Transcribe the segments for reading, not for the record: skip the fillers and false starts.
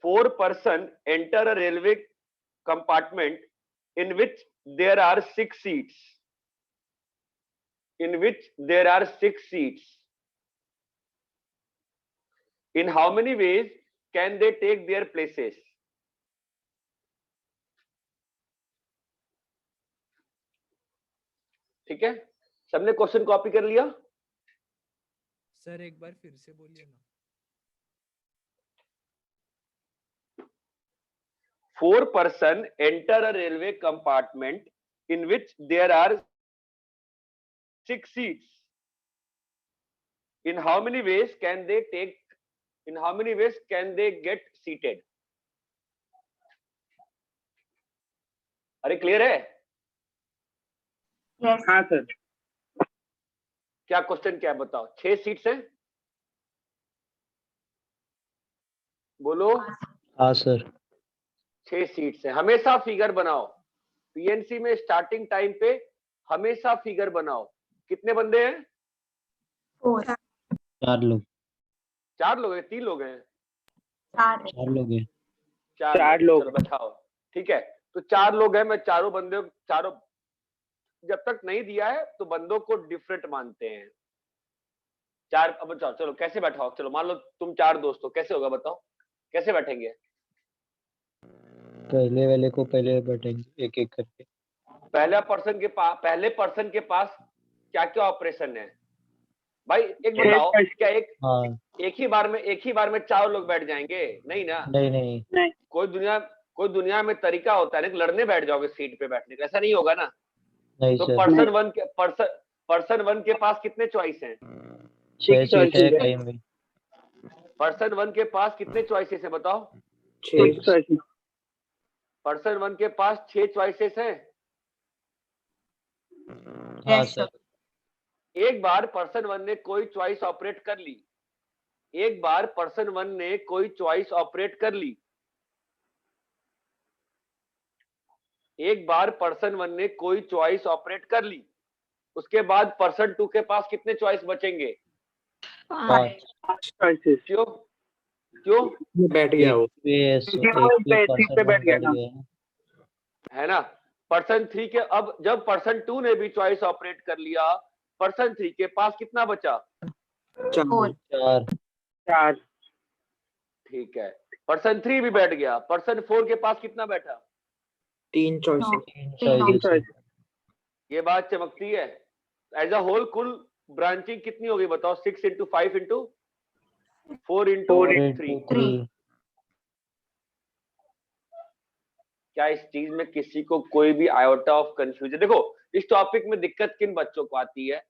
4 person enter a railway compartment in which there are 6 seats. In which there are 6 seats. In how many ways can they take their places? ठीक है, सबने question copy कर लिया? Sir एक बार फिर से बोलिए ना। 4 person enter a railway compartment in which there are 6 seats. In how many ways can they take? In how many ways can they get seated? अरे क्लियर है? Yes. हाँ सर। क्या क्वेश्चन क्या है बताओ? 6 सीट्स हैं? बोलो। हाँ सर। 6 सीट्स हैं। हमेशा फिगर बनाओ। पीएनसी में स्टार्टिंग टाइम पे हमेशा फिगर बनाओ। कितने बंदे हैं? 4. 4 लोग। 4 लोग हैं? 3 लोग हैं? 4 लोग हैं। 4 लोग। चलो बैठाओ। ठीक है, तो 4 लोग हैं। मैं चारों बंदे चारों जब तक नहीं दिया है तो बंदों को डिफरेंट मानते हैं। 4 अब बताओ, चलो कैसे बैठाओ? चलो मान लो तुम 4 दोस्त हो, कैसे होगा बताओ? कैसे बैठेंगे? पहले वाले को पहले बैठेंगे एक एक करके। पहले पर्सन के पास क्या क्या ऑपरेशन है भाई? एक बताओ, क्या एक ही बार में 4 लोग बैठ जाएंगे? नहीं ना। नहीं। कोई दुनिया में तरीका होता है ना, लड़ने बैठ जाओगे सीट पे बैठने का, ऐसा नहीं होगा ना। नहीं तो सर। पर्सन वन के पास कितने चॉइस हैं? 6 सीट है कहीं भी। पर्सन 1 के पास कितने चॉइसेस है बताओ? 6। पर्सन 1 के पास 6 चॉइसेस हैं। हाँ सर। एक बार पर्सन 1 ने कोई चॉइस ऑपरेट कर ली। एक बार पर्सन 1 ने कोई चॉइस ऑपरेट कर ली। एक बार पर्सन 1 ने कोई चॉइस ऑपरेट कर ली, उसके बाद पर्सन 2 के पास कितने चॉइस बचेंगे? 5 क्यों? क्यों? बैठ गया वो। सीट पे बैठ गया है ना। पर्सन 3 के अब जब पर्सन 2 ने भी चॉइस ऑपरेट कर लिया, पर्सन 3 के पास कितना बचा? 4। ठीक है, पर्सन 3 भी बैठ गया। पर्सन 4 के पास कितना बैठा? 3 चॉइस। ये बात चमकती है। एज अ होल कुल ब्रांचिंग कितनी होगी बताओ? 6 into 5 into 4 into 3। क्या इस चीज में किसी को कोई भी आयोटा ऑफ कंफ्यूजन? देखो, इस टॉपिक में दिक्कत किन बच्चों को आती है?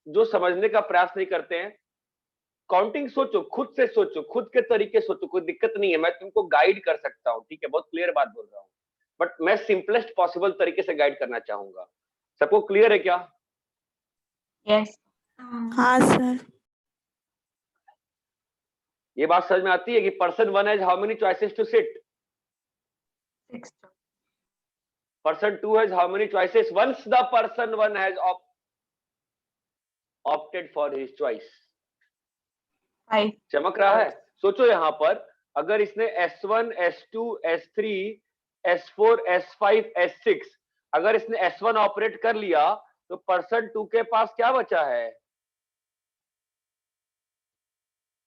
जो समझने का प्रयास नहीं करते हैं। काउंटिंग सोचो, खुद से सोचो, खुद के तरीके सोचो, कोई दिक्कत नहीं है, मैं तुमको गाइड कर सकता हूँ। ठीक है, बहुत क्लियर बात बोल रहा हूँ, बट मैं सिंपलेस्ट पॉसिबल तरीके से गाइड करना चाहूंगा। सबको क्लियर है क्या? Yes. हाँ सर। ये बात समझ में आती है कि person 1 has how many choices to sit? 6. Person 2 has how many choices once the person 1 has opted for his choice? 5. चमक रहा है? सोचो यहां पर, अगर इसने S1, S2, S3, S4, S5, S6 अगर इसने S1 ऑपरेट कर लिया तो पर्सन 2 के पास क्या बचा है?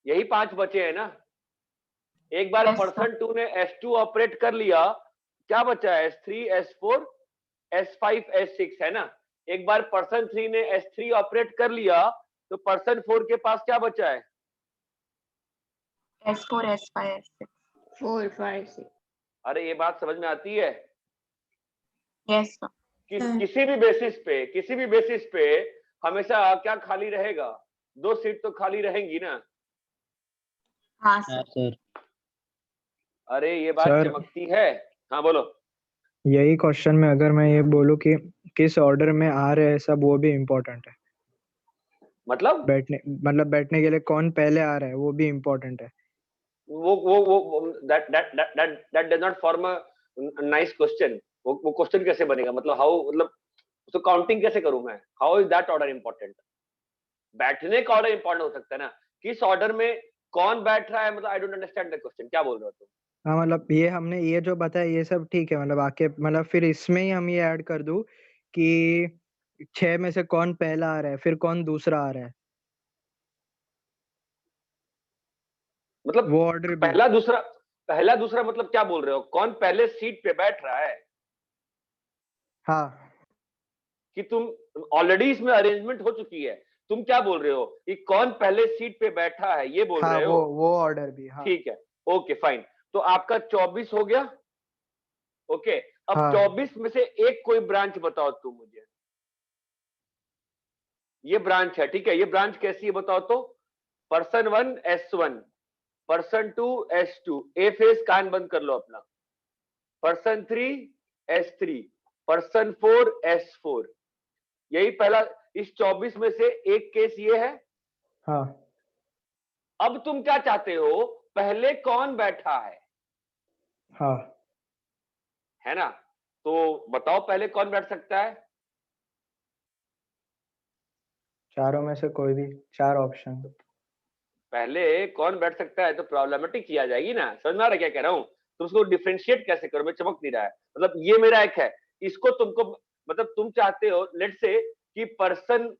यही 5 बचे हैं ना। एक बार Yes, पर्सन 2 ने S2 ऑपरेट कर लिया, क्या बचा है? S3, S4, S5, S6 है ना। एक बार पर्सन 3 ने S3 ऑपरेट कर लिया तो पर्सन 4 के पास क्या बचा है? S4, S5, S6. 4, 5, 6. अरे ये बात समझ में आती है? Yes, sir. किसी भी बेसिस पे हमेशा क्या खाली रहेगा? 2 सीट तो खाली रहेंगी ना। हाँ हाँ सर. सर। अरे ये बात सर, चमकती है। हाँ बोलो। यही क्वेश्चन में अगर मैं ये बोलूं कि किस ऑर्डर में आ रहे हैं सब, वो भी इम्पोर्टेंट है। मतलब बैठने के लिए कौन पहले आ रहा है वो भी इम्पोर्टेंट है। वो that does not form a nice question. वो क्वेश्चन कैसे बनेगा? मतलब हाउ, मतलब उसको काउंटिंग कैसे करूं मैं? How is that order important? बैठने का ऑर्डर इंपॉर्टेंट हो सकता है ना। किस ऑर्डर में कौन बैठ रहा है, मतलब I don't understand the question, क्या बोल रहे हो तुम? हाँ मतलब ये हमने ये जो बताया ये सब ठीक है, मतलब आके मतलब फिर इसमें ही हम ये ऐड कर दूं कि 6 में से कौन पहला आ रहा है फिर कौन दूसरा आ रहा है, मतलब वो ऑर्डर भी। पहला दूसरा मतलब क्या बोल रहे हो? कौन पहले सीट पे बैठ रहा है? हाँ कि तुम ऑलरेडी इसमें अरेंजमेंट हो चुकी है, तुम क्या बोल रहे हो कि कौन पहले सीट पे बैठा है, ये बोल हाँ रहे हो? वो ऑर्डर भी। हाँ ठीक है, ओके फाइन। तो आपका 24 हो गया। ओके, अब हाँ 24 में से एक कोई ब्रांच बताओ तुम मुझे। ये ब्रांच है, ठीक है, ये ब्रांच कैसी है बताओ तो? पर्सन 1 S1, पर्सन 2 S2, ए फेस कान बंद कर लो अपना, पर्सन 3 S3, पर्सन 4 S4। यही पहला, इस 24 में से एक केस ये है। हाँ अब तुम क्या चाहते हो, पहले कौन बैठा हाँ है ना? तो बताओ पहले कौन बैठ सकता है? चारों में से कोई भी, 4 ऑप्शन। पहले कौन बैठ सकता है, तो प्रॉब्लमेटिक की आ जाएगी ना। समझ में आ रहा है क्या कह रहा हूं? तुम उसको डिफरेंशिएट कैसे करो, मैं चमक नहीं रहा है। मतलब ये मेरा एक है, इसको तुमको, मतलब तुम चाहते हो लेट्स से कि पर्सन,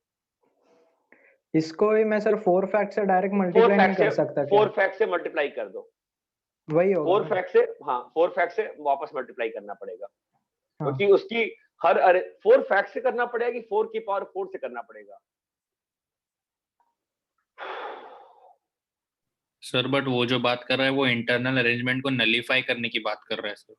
इसको भी मैं सर 4 फैक्ट से डायरेक्ट 4 मल्टीप्लाई नहीं फैक्ट कर से, सकता क्या? 4 फैक्ट से मल्टीप्लाई कर दो। वही होगा 4 ना? फैक्ट से, हाँ 4 फैक्ट से वापस मल्टीप्लाई करना पड़ेगा, हाँ क्योंकि उसकी हर 4 फैक्ट से करना पड़ेगा कि 4 की पावर 4 से करना पड़ेगा? सर बट वो जो बात कर रहा है वो इंटरनल अरेंजमेंट को नलीफाई करने की बात कर रहा है सर।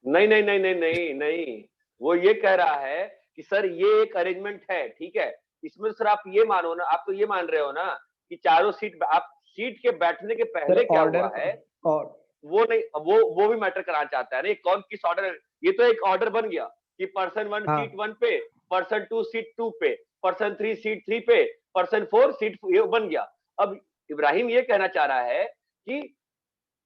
नहीं नहीं नहीं नहीं नहीं नहीं, वो ये कह रहा है कि सर ये एक अरेंजमेंट है, ठीक है, इसमें सर आप ये मानो ना, आप तो ये मान रहे हो ना कि चारों सीट, आप सीट के बैठने के पहले क्या हुआ है और वो नहीं, वो भी मैटर कराना चाहता है ना, कौन किस ऑर्डर। ये तो एक ऑर्डर बन गया कि पर्सन 1 हाँ सीट 1 पे, पर्सन 2 सीट 2 पे, पर्सन 3 सीट 3 पे, पर्सन 4 सीट, ये बन गया। अब इब्राहिम ये कहना चाह रहा है कि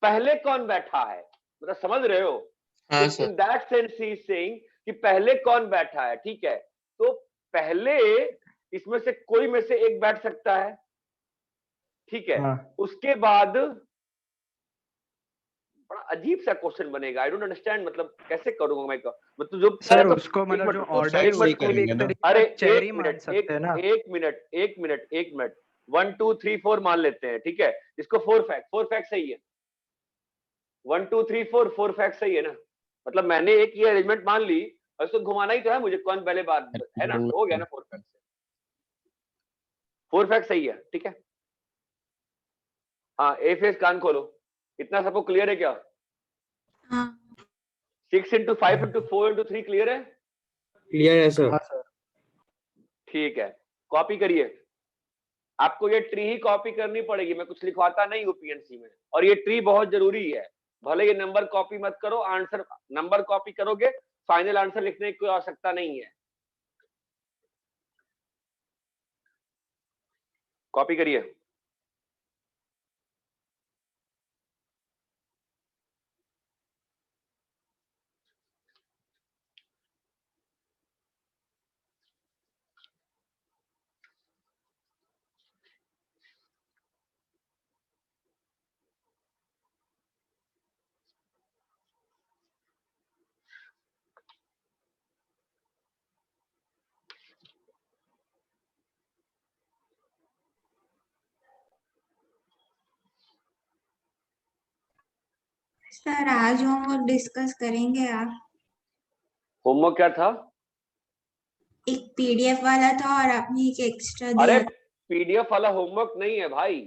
पहले कौन बैठा है, मतलब समझ रहे हो? हाँ in that sense he is saying कि पहले कौन बैठा है, ठीक है। तो पहले इसमें से कोई में से एक बैठ सकता है, ठीक है। हाँ उसके बाद बड़ा अजीब सा क्वेश्चन बनेगा, आई डोंट अंडरस्टैंड, मतलब कैसे करूंगा मैं मतलब जो सर तो उसको मतलब एक जो मिनट, ऑर्डर है एक मिनट, उसको भी एक तरीके अरे से चेरी एक मान मिनट, सकते हैं ना। एक मिनट, एक मिनट, एक मिनट, 1 2 3 4 मान लेते हैं, ठीक है। इसको 4 फैक्ट सही है, 1 2 3 4 फैक्ट सही है ना। मतलब मैंने एक ये अरेंजमेंट मान ली और इसको घुमाना ही तो है मुझे, कौन पहले बात है ना, हो गया ना 4 फैक्ट से। 4 फैक्ट सही है, ठीक है। हाँ, ए फेस कान खोलो, इतना सबको क्लियर है क्या? हाँ 6 into 5 into 4 into 3 क्लियर है? क्लियर है सर। हाँ सर। ठीक है, कॉपी करिए। आपको ये ट्री ही कॉपी करनी पड़ेगी, मैं कुछ लिखवाता नहीं हूँ पीएनसी में, और ये ट्री बहुत जरूरी है। भले ये नंबर कॉपी मत करो, आंसर नंबर कॉपी करोगे, फाइनल आंसर लिखने की कोई आवश्यकता नहीं है। कॉपी करिए। सर आज होमवर्क डिस्कस करेंगे आप? होमवर्क क्या था? एक पीडीएफ वाला था और आपने एक एक्स्ट्रा अरे दिया था। पीडीएफ वाला होमवर्क नहीं है भाई,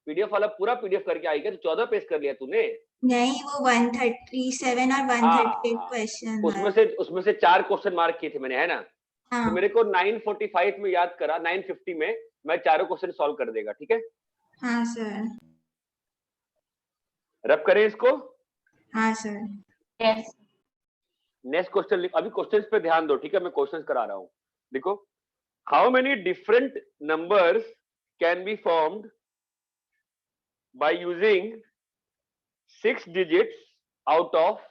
पीडीएफ वाला पूरा पीडीएफ करके आएगा, तो 14 पेज कर लिया तूने? नहीं, वो 137 और 138 हाँ, क्वेश्चन उसमें से 4 क्वेश्चन मार्क किए थे मैंने, है ना। हाँ तो मेरे को 9:45 में याद करा, 9:50 में मैं चारों क्वेश्चन सॉल्व कर देगा, ठीक है। हाँ सर। रब करें इसको। हाँ सर। Yes. नेक्स्ट क्वेश्चन, अभी क्वेश्चंस पे ध्यान दो, ठीक है, मैं क्वेश्चंस करा रहा हूं। देखो, how many different numbers can be formed by using 6 digits out of,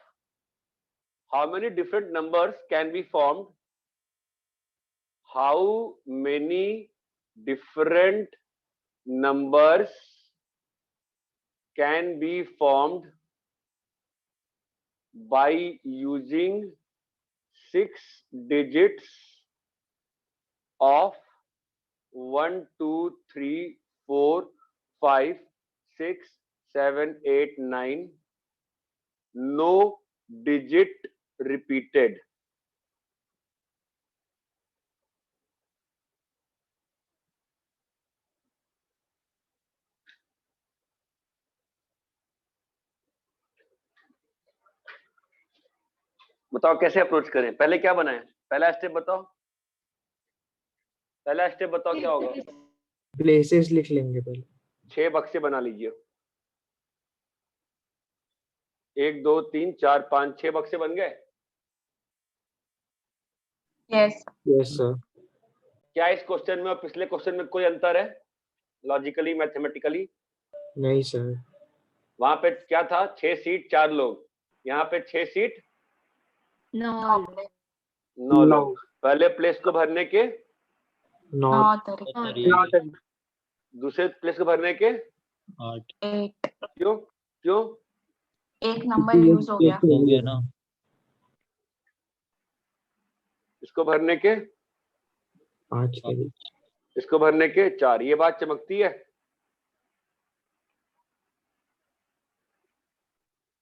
how many different numbers can be formed, how many different numbers can be formed by using 6 digits of 1, 2, 3, 4, 5, 6, 7, 8, 9. No digit repeated. बताओ कैसे approach करें? पहले क्या बनाएं? पहला step बताओ, पहला step बताओ क्या होगा? प्लेसेस लिख लेंगे पहले। 6 बक्से बना लीजिए। 1, 2, 3, 4, 5, 6 बक्से बन गए। Yes yes sir. क्या इस क्वेश्चन में और पिछले क्वेश्चन में कोई अंतर है लॉजिकली, मैथमेटिकली? नहीं सर। वहां पे क्या था? 6 सीट 4 लोग, यहाँ पे 6 सीट 9 लोग। पहले प्लेस को भरने के 9 दूसरे प्लेस को भरने के 8 क्यों क्यों? एक नंबर यूज हो गया। हो गया ना। इसको भरने के 5 के। इसको भरने के 4। ये बात चमकती है?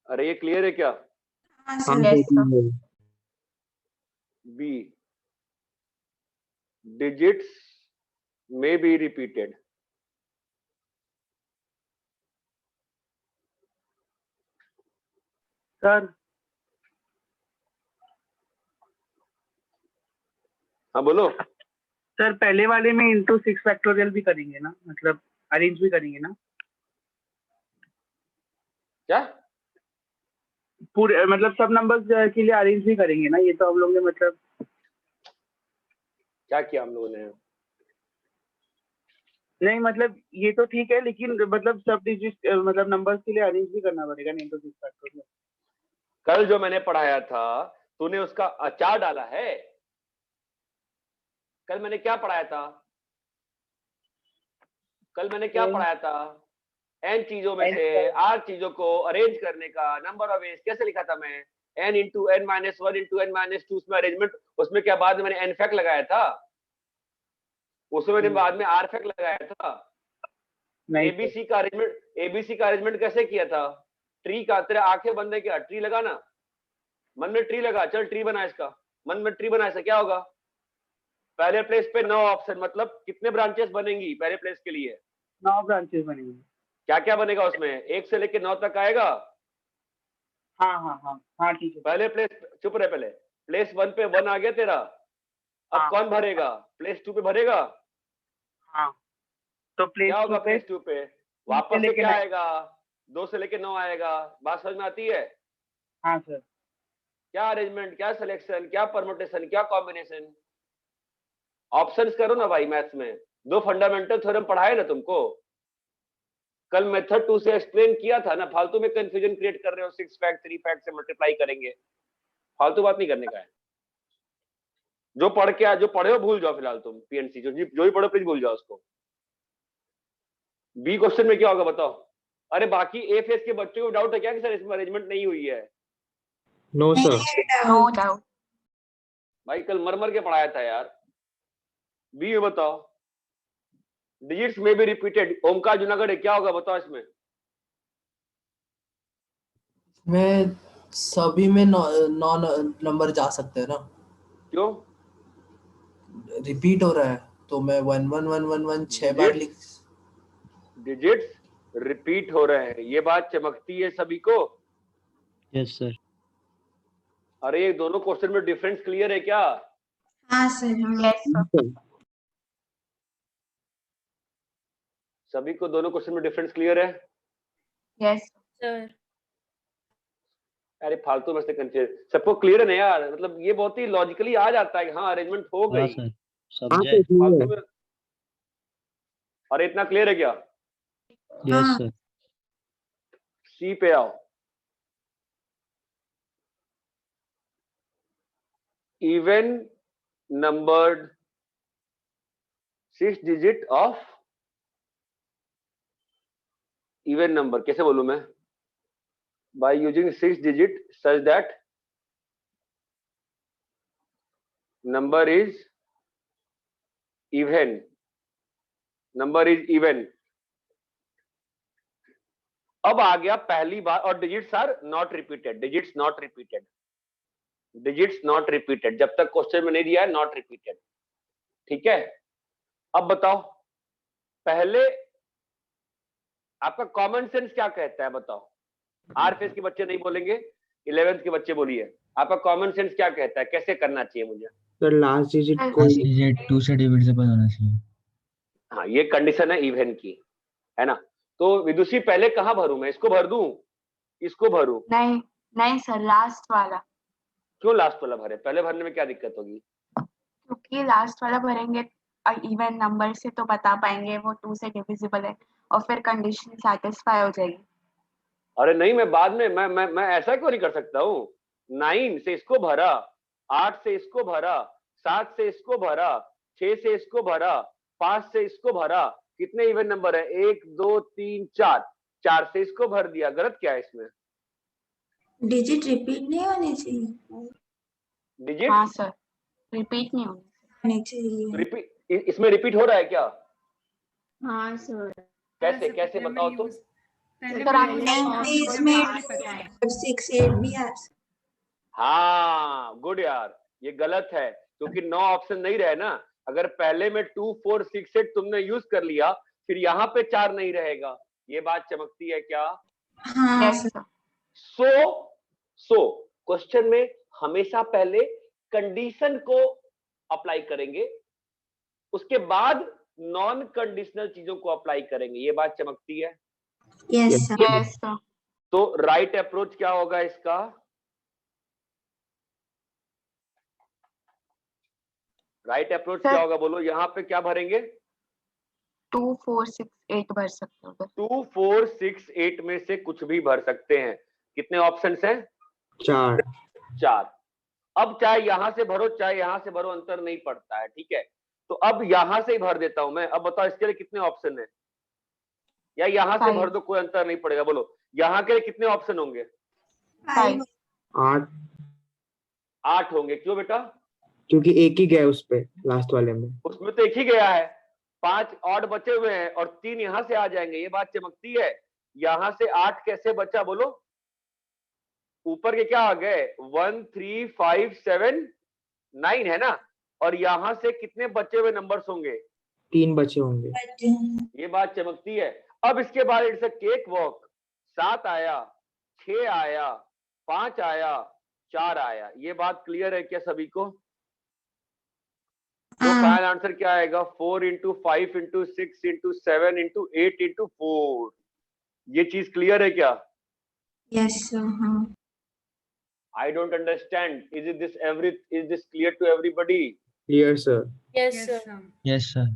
अरे ये क्लियर है क्या? हाँ हाँ sir. Yes sir. Sir. B, digits may be repeated. Sir हाँ बोलो। सर पहले वाले में इंटू 6 फैक्टोरियल भी करेंगे ना, मतलब अरेंज भी करेंगे ना क्या? पूरे, मतलब सब नंबर्स के लिए अरेंज भी करेंगे ना? ये तो हम लोग ने मतलब क्या किया हम लोगों ने? नहीं, मतलब ये तो ठीक है, लेकिन मतलब सब डिजिट मतलब नंबर्स के लिए अरेंज भी करना पड़ेगा ना इंटू 6 फैक्टोरियल। कल जो मैंने पढ़ाया था तूने उसका अचार डाला है? कल मैंने क्या पढ़ाया था? कल मैंने क्या पढ़ाया था? n चीजों में से r चीजों को अरेंज करने का नंबर ऑफ वेज कैसे लिखा था मैं? n into n minus 1 into n minus 2, उसमें अरेंजमेंट, उसमें क्या बाद में मैंने n फैक्ट लगाया था? उसमें मैंने बाद में r फैक्ट लगाया था? एबीसी का अरेंजमेंट कैसे किया था? ट्री का, तेरे आंखें बंद है क्या? ट्री लगाना, मन में ट्री लगा, चल ट्री बना इसका, मन में ट्री बना, इसका क्या होगा? पहले प्लेस पे 9 ऑप्शन, मतलब कितने ब्रांचेस बनेंगी पहले प्लेस के लिए? 9 ब्रांचेस बनेंगी। क्या क्या बनेगा उसमें? 1 से लेके 9 तक आएगा। हाँ हाँ हाँ हाँ ठीक है। पहले प्लेस, चुप रहे, पहले प्लेस 1 पे 1 आ गया तेरा। अब हाँ। कौन भरेगा? प्लेस 2 पे भरेगा। हाँ तो प्लेस क्या होगा 2 पे प्लेस 2 पे? वापस से क्या आएगा? 2 से लेके 9 आएगा। बात समझ में आती है? हाँ सर। क्या अरेंजमेंट, क्या सिलेक्शन, क्या परमुटेशन, क्या कॉम्बिनेशन? ऑप्शंस करो ना भाई। मैथ्स में 2 फंडामेंटल थ्योरम पढ़ाए ना तुमको, कल मेथड 2 से एक्सप्लेन किया था ना। फालतू में कंफ्यूजन क्रिएट कर रहे हो। 6 फैक्ट 3 फैक्ट से मल्टीप्लाई करेंगे, फालतू बात नहीं करने का है। जो पढ़ के जो पढ़े हो भूल जाओ फिलहाल तुम। पीएनसी जो भी पढ़ो प्लीज भूल जाओ उसको। बी क्वेश्चन में क्या होगा बताओ? अरे बाकी ए फेस के बच्चों को डाउट है क्या कि सर इसमें अरेंजमेंट नहीं हुई है? No sir. No doubt. भाई कल मर मर के पढ़ाया था यार। बी में बताओ, डिजिट्स में भी रिपीटेड। ओमकार जूनागढ़ है, क्या होगा बताओ इसमें? में सभी में 9 नंबर जा सकते हैं ना? क्यों? रिपीट हो रहा है तो मैं 1 1 1 1 1 6 बार लिख। डिजिट्स रिपीट हो रहे हैं, ये बात चमकती है सभी को? Yes sir. अरे ये दोनों क्वेश्चन में डिफरेंस क्लियर है क्या? हाँ सर। Yes sir. सभी को दोनों क्वेश्चन में डिफरेंस क्लियर है? Yes sir. अरे फालतू में से कंफ्यूज, सबको क्लियर है ना यार? मतलब ये बहुत ही लॉजिकली आ जाता है कि हाँ अरेंजमेंट हो हाँ गई। सर, समझे। फालतू में। अरे इतना क्लियर है क्या? Yes sir. सी पे आओ। even numbered 6 digit of even number कैसे बोलूं मैं? By using 6 digit such that number is even, number is even. अब आ गया पहली बार, और digits are not repeated, digits not repeated, digits not repeated, जब तक क्वेश्चन में नहीं दिया है नॉट रिपीटेड, ठीक है। अब बताओ पहले आपका कॉमन सेंस क्या कहता है, बताओ। आर फेस के बच्चे नहीं बोलेंगे, 11th के बच्चे बोलिए, आपका कॉमन सेंस क्या कहता है, कैसे करना चाहिए मुझे? सर लास्ट डिजिट Last कोई डिजिट 2 से डिविजिबल होना चाहिए। हाँ, ये कंडीशन है इवन की, है ना। तो विदुषी पहले कहाँ भरूं मैं, इसको भर दूं, इसको भरूं? नहीं नहीं सर, लास्ट वाला, क्यों लास्ट वाला भरे? पहले भरने में क्या दिक्कत होगी? क्योंकि लास्ट वाला भरेंगे इवन नंबर से तो बता पाएंगे वो 2 से डिविजिबल है और फिर कंडीशन सेटिस्फाई हो जाएगी। अरे नहीं, मैं बाद में मैं ऐसा क्यों नहीं कर सकता हूँ? 9 से इसको भरा, 8 से इसको भरा, 7 से इसको भरा, 6 से इसको भरा, 5 से इसको भरा, कितने इवन नंबर है? 1 2 3 4, 4 से इसको भर दिया, गलत क्या है इसमें? डिजिट रिपीट नहीं होनी चाहिए। डिजिट हाँ सर, रिपीट नहीं होनी चाहिए। रिपीट, इसमें रिपीट हो रहा है क्या? हाँ सर। कैसे कैसे बताओ तो? सर आपने इसमें 6 8 भी है। हाँ गुड यार, ये गलत है क्योंकि 9 ऑप्शन नहीं रहे ना। अगर पहले में 2 4 6 8 तुमने यूज कर लिया, फिर यहाँ पे 4 नहीं रहेगा। ये बात चमकती है क्या? हाँ yes sir. Sir. So question में हमेशा पहले कंडीशन को अप्लाई करेंगे, उसके बाद नॉन कंडीशनल चीजों को अप्लाई करेंगे। ये बात चमकती है। Yes sir. Yes sir. तो राइट अप्रोच क्या होगा इसका? राइट अप्रोच क्या होगा बोलो? यहाँ पे क्या भरेंगे? 2 4 6 8 भर सकते हो। 2 4 6 8 में से कुछ भी भर सकते हैं। कितने ऑप्शंस हैं? 4। 4। अब चाहे यहां से भरो चाहे यहां से भरो, अंतर नहीं पड़ता है, ठीक है। तो अब यहां से ही भर देता हूं मैं। अब बताओ इसके लिए कितने ऑप्शन है, या यहां से भर दो, कोई अंतर नहीं पड़ेगा। बोलो यहां के लिए कितने ऑप्शन होंगे? 5। 8, 8 होंगे। क्यों बेटा? क्योंकि एक ही गया उस पे लास्ट वाले में। उसमें तो एक ही गया है, 5 ऑड बचे हुए हैं और 3 यहां से आ जाएंगे। ये बात चमकती है। यहां से 8 कैसे बचा बोलो? ऊपर के क्या आ गए? 1 3 5 7 9 है ना। और यहां से कितने बचे हुए नंबर्स होंगे? 3 बचे होंगे। ये बात चमकती है। अब इसके बाद इट्स अ केक वॉक। 7 आया, 6 आया, 5 आया, 4 आया। ये बात क्लियर है क्या सभी को? तो फाइनल आंसर क्या आएगा? 4 into 5 into 6 into 7 into 8 into 4। ये चीज क्लियर है क्या? Yes sir. हाँ। I don't understand. Is this clear to everybody? Clear sir. Yes sir. Yes sir.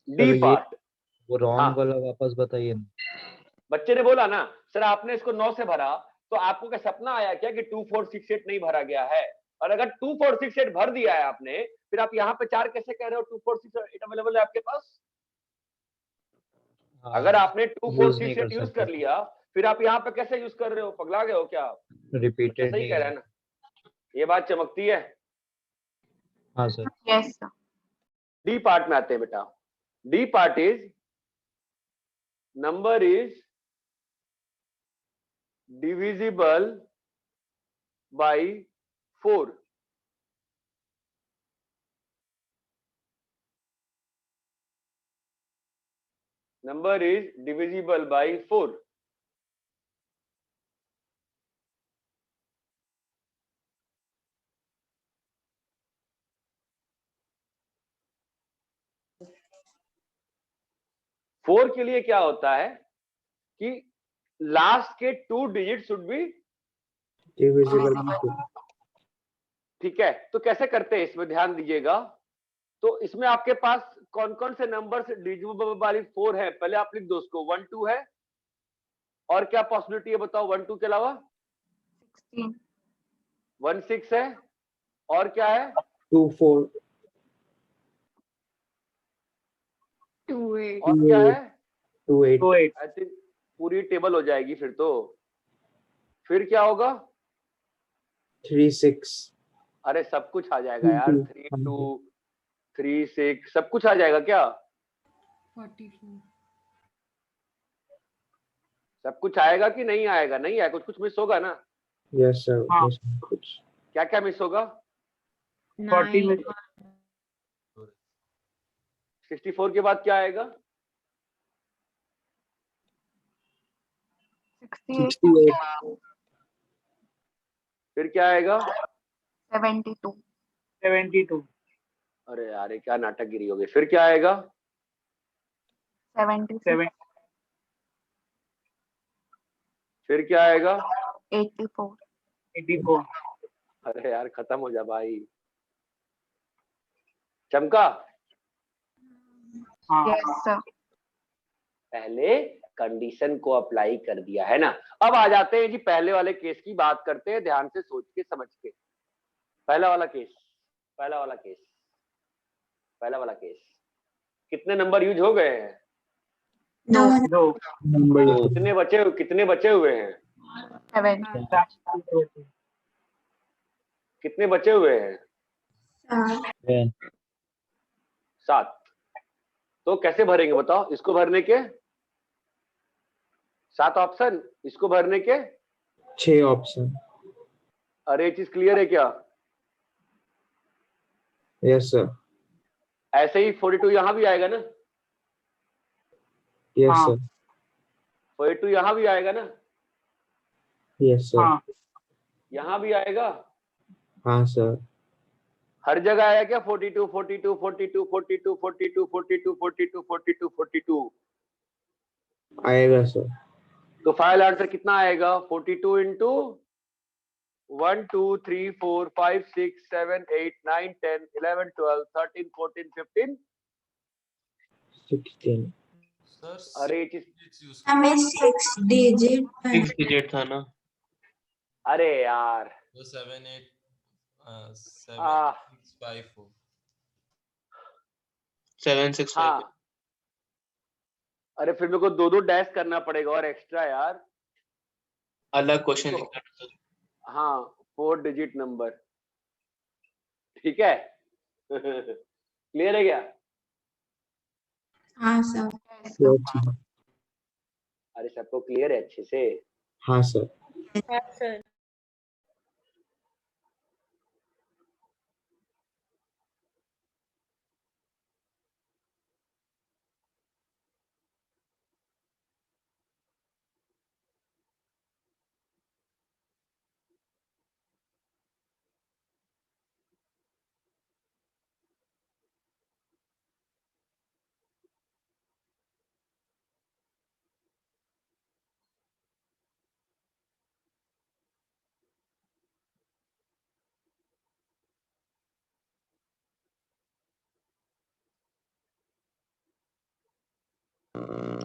D part। वो हाँ। रॉन्ग वाला वापस बताइए ना। बच्चे ने बोला ना सर आपने इसको 9 से भरा, तो आपको क्या सपना आया क्या कि 2 4 6 8 नहीं भरा गया है? और अगर 2 4 6 8 भर दिया है आपने, फिर आप यहाँ पे 4 कैसे कह रहे हो? 2 4 6 8 अवेलेबल है आपके पास। अगर आपने 2 4 6 8 यूज कर लिया, फिर आप यहाँ पे कैसे यूज कर रहे हो? पगला गए हो क्या आप? रिपीटेड सही कह रहे हैं ना। ये बात चमकती है। हाँ sir. Yes sir. D part में आते हैं बेटा। D part is number is divisible by 4। Number is divisible by 4। Four के लिए क्या होता है कि लास्ट के 2 digit should be divisible by 2। ठीक है। तो कैसे करते हैं इसमें ध्यान दीजिएगा। तो इसमें आपके पास कौन कौन से नंबर से डिविजिबल बाय 4 है? पहले आप लिख दो उसको। 1 2 है, और क्या पॉसिबिलिटी है बताओ 1 2 के अलावा? 16। 1 6 है, और क्या है? 2 4। 2 8। और क्या है? 2 8। आई थिंक पूरी टेबल हो जाएगी फिर तो। फिर क्या होगा? 3 6 अरे सब कुछ आ जाएगा यार, 3 2 3 6 सब कुछ आ जाएगा क्या? 44 सब कुछ आएगा कि नहीं आएगा? नहीं आएगा, कुछ कुछ मिस होगा ना? यस सर हाँ। कुछ क्या क्या मिस होगा? 40 में 64 के बाद क्या आएगा? 68 फिर क्या आएगा? 72 72 अरे यार ये क्या नाटक गिरी हो गई। फिर क्या आएगा? 76 7 फिर क्या आएगा? 84 84 अरे यार खत्म हो जा भाई। चमका? हाँ यस सर। पहले कंडीशन को अप्लाई कर दिया है ना। अब आ जाते हैं जी पहले वाले केस की बात करते हैं, ध्यान से सोच के समझ के। पहला वाला केस, पहला वाला केस, पहला वाला केस। कितने नंबर यूज हो गए हैं? 2 नंबर कितने बचे हुए हैं? 7 कितने बचे हुए हैं? 7। तो कैसे भरेंगे बताओ? इसको भरने के 7 ऑप्शन, इसको भरने के 6 ऑप्शन। अरे ये चीज क्लियर है क्या? यस सर ऐसे ही 42 यहाँ भी आएगा ना? यस हाँ। सर 42 यहाँ भी आएगा ना? यस सर हाँ यहाँ भी आएगा? हाँ सर हर जगह आया क्या? 42 42 42 42 42 42 42 42 42। आएगा सर। तो फाइनल आंसर कितना आएगा? 42 इंटू 1 2 3 4 5 6 7 8 9 10 11 12 13 14 15 16। अरे ये चीज, हमें 6 डिजिट 6 डिजिट था ना। अरे यार वो 7 8 7 आ, 6 5 4 7 6 5। हाँ अरे फिर मेरे को दो दो डैश करना पड़ेगा और एक्स्ट्रा यार। अलग क्वेश्चन तो, लिखना था। हाँ 4 डिजिट नंबर, ठीक है। क्लियर है क्या? हाँ सर। Yes, अरे सबको क्लियर है अच्छे से? हाँ सर। Sir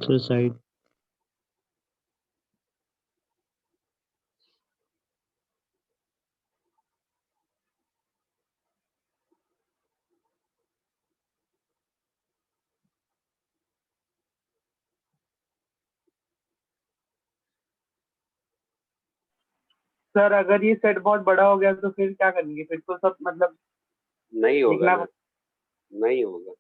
suicide. सर अगर ये सेट बहुत बड़ा हो गया तो फिर क्या करेंगे? फिर तो सब मतलब नहीं होगा लिखना ना, नहीं होगा।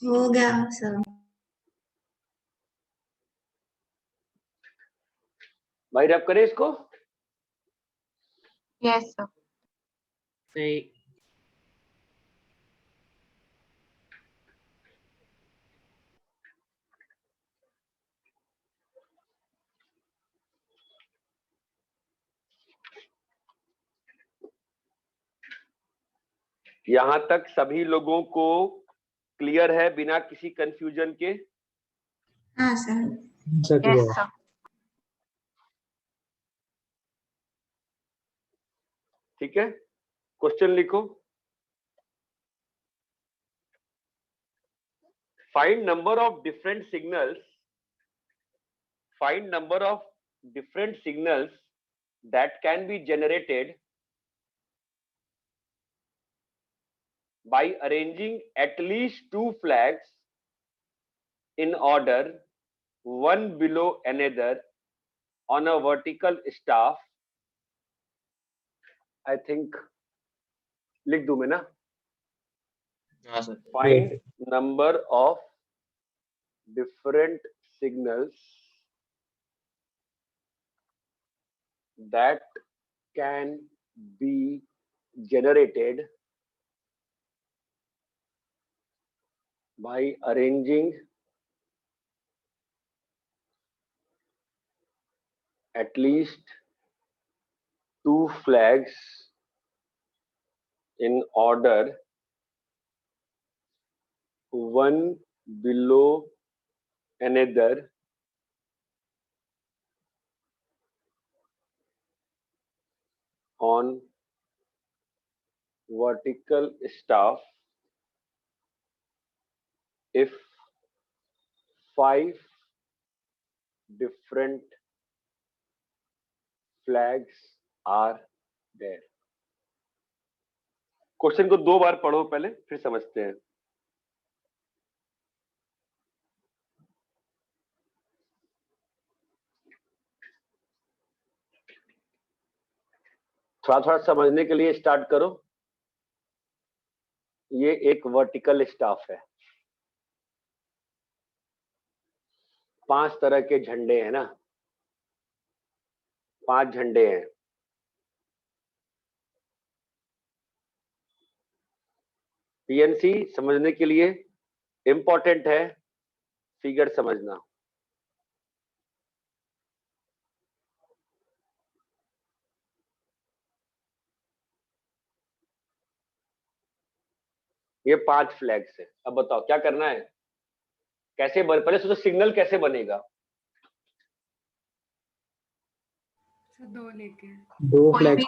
हो गया सर। भाई रब करें इसको। Yes sir. यहां तक सभी लोगों को क्लियर है बिना किसी कंफ्यूजन के? हाँ sir. Sir yes clear. Sir. ठीक है, क्वेश्चन लिखो। Find number of different signals, find number of different signals that can be generated by arranging at least 2 flags in order, one below another on a vertical staff. I think लिख दूं मैं ना? हाँ sir. Find number of different signals that can be generated by arranging at least 2 flags in order, one below another on vertical staff if 5 different flags are there. Question को 2 बार पढ़ो पहले, फिर समझते हैं। थोड़ा थोड़ा समझने के लिए स्टार्ट करो। ये एक वर्टिकल स्टाफ है, 5 तरह के झंडे हैं ना, 5 झंडे हैं। पीएनसी समझने के लिए इंपॉर्टेंट है फिगर समझना। ये 5 फ्लैग्स है। अब बताओ क्या करना है, कैसे बन, पहले सोचो सिग्नल कैसे बनेगा। 2 लेके दो फ्लैग्स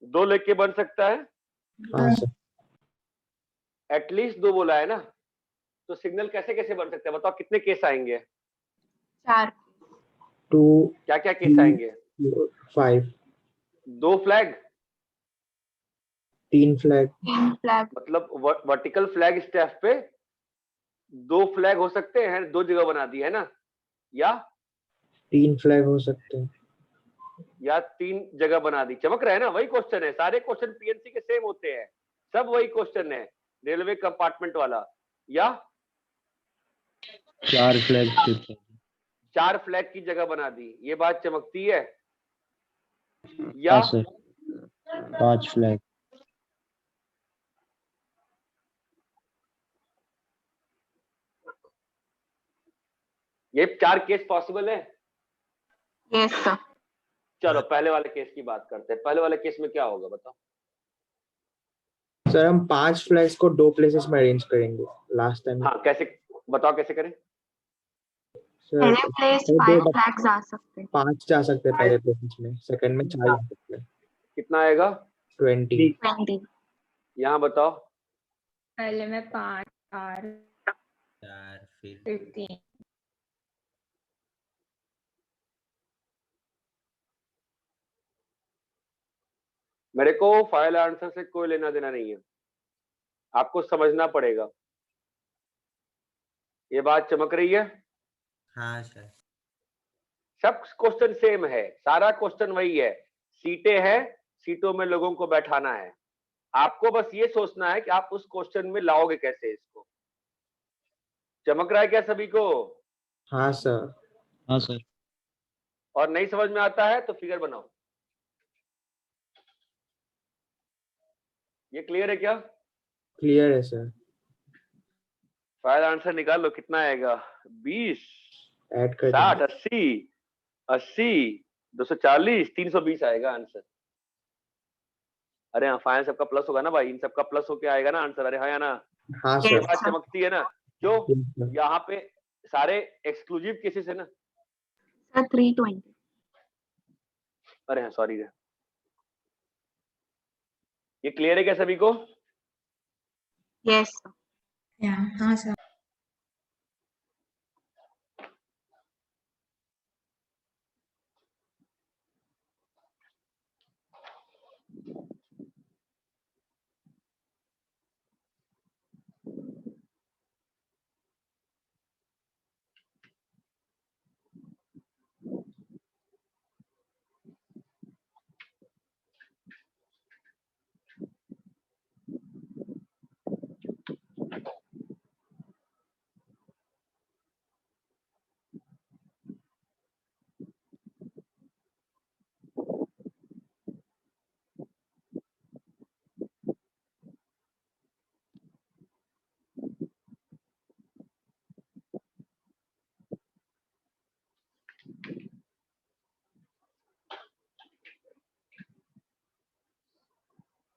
दो लेके बन सकता है। हाँ सर। एटलीस्ट 2 बोला है ना, तो सिग्नल कैसे कैसे बन सकता है बताओ, कितने केस आएंगे? 4। 2 क्या क्या केस आएंगे? 5 2 फ्लैग, 3 फ्लैग, मतलब वर्टिकल फ्लैग स्टैफ पे 2 फ्लैग हो सकते हैं, 2 जगह बना दी है ना, या 3 फ्लैग हो सकते हैं, या 3 जगह बना दी। चमक रहा है ना, वही क्वेश्चन है। सारे क्वेश्चन पीएनसी के सेम होते हैं, सब वही क्वेश्चन है, रेलवे कंपार्टमेंट वाला। या 4 फ्लैग, 4 फ्लैग की जगह बना दी, ये बात चमकती है। या हाँ सर 5 फ्लैग, ये 4 केस पॉसिबल है। Yes sir. चलो पहले वाले केस की बात करते हैं। पहले वाले केस में क्या होगा बताओ? सर हम 5 फ्लैग्स को 2 प्लेसेस में अरेंज करेंगे लास्ट टाइम। हाँ कैसे बताओ, कैसे करें? पहले प्लेस 5 फ्लैग्स आ सकते हैं, 5 जा सकते हैं पहले प्लेसेस में, सेकंड में 4 जा सकते हैं। कितना आएगा? 20। यहाँ बताओ। पहले में 5 4 फिर 15। मेरे को फाइनल आंसर से कोई लेना देना नहीं है, आपको समझना पड़ेगा। ये बात चमक रही है? हाँ सर। सब क्वेश्चन सेम है, सारा क्वेश्चन वही है। सीटें हैं, सीटों में लोगों को बैठाना है। आपको बस ये सोचना है कि आप उस क्वेश्चन में लाओगे कैसे इसको। चमक रहा है क्या सभी को? हाँ सर। हाँ सर। और नहीं समझ में आता है तो फिगर बनाओ। ये क्लियर है क्या? क्लियर है सर। फाइनल आंसर निकाल लो, कितना आएगा? 20, ऐड कर 60, देंगे। 80, 240, 320 आएगा आंसर। अरे हाँ, फाइनल सबका प्लस होगा ना भाई, इन सबका प्लस होके आएगा ना आंसर। अरे हाँ या ना? हाँ ये सर। बात चमकती है ना? क्यों? यहाँ पे सारे एक्सक्लूसिव केसेस है ना। सर 320। अरे हाँ सॉरी, ये क्लियर है क्या सभी को? यस। हाँ सर।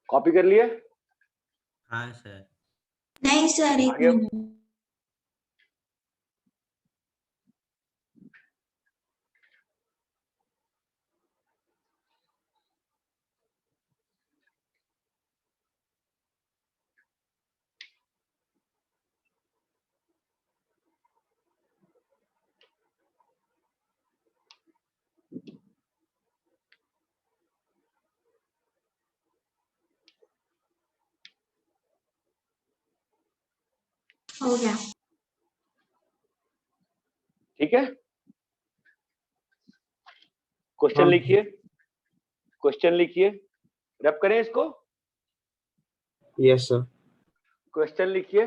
कॉपी कर लिए? हाँ सर। नहीं सर, एक आगे मिनट। हो गया। ठीक है, क्वेश्चन हाँ। लिखिए, क्वेश्चन लिखिए, रब करें इसको। Yes sir. क्वेश्चन लिखिए,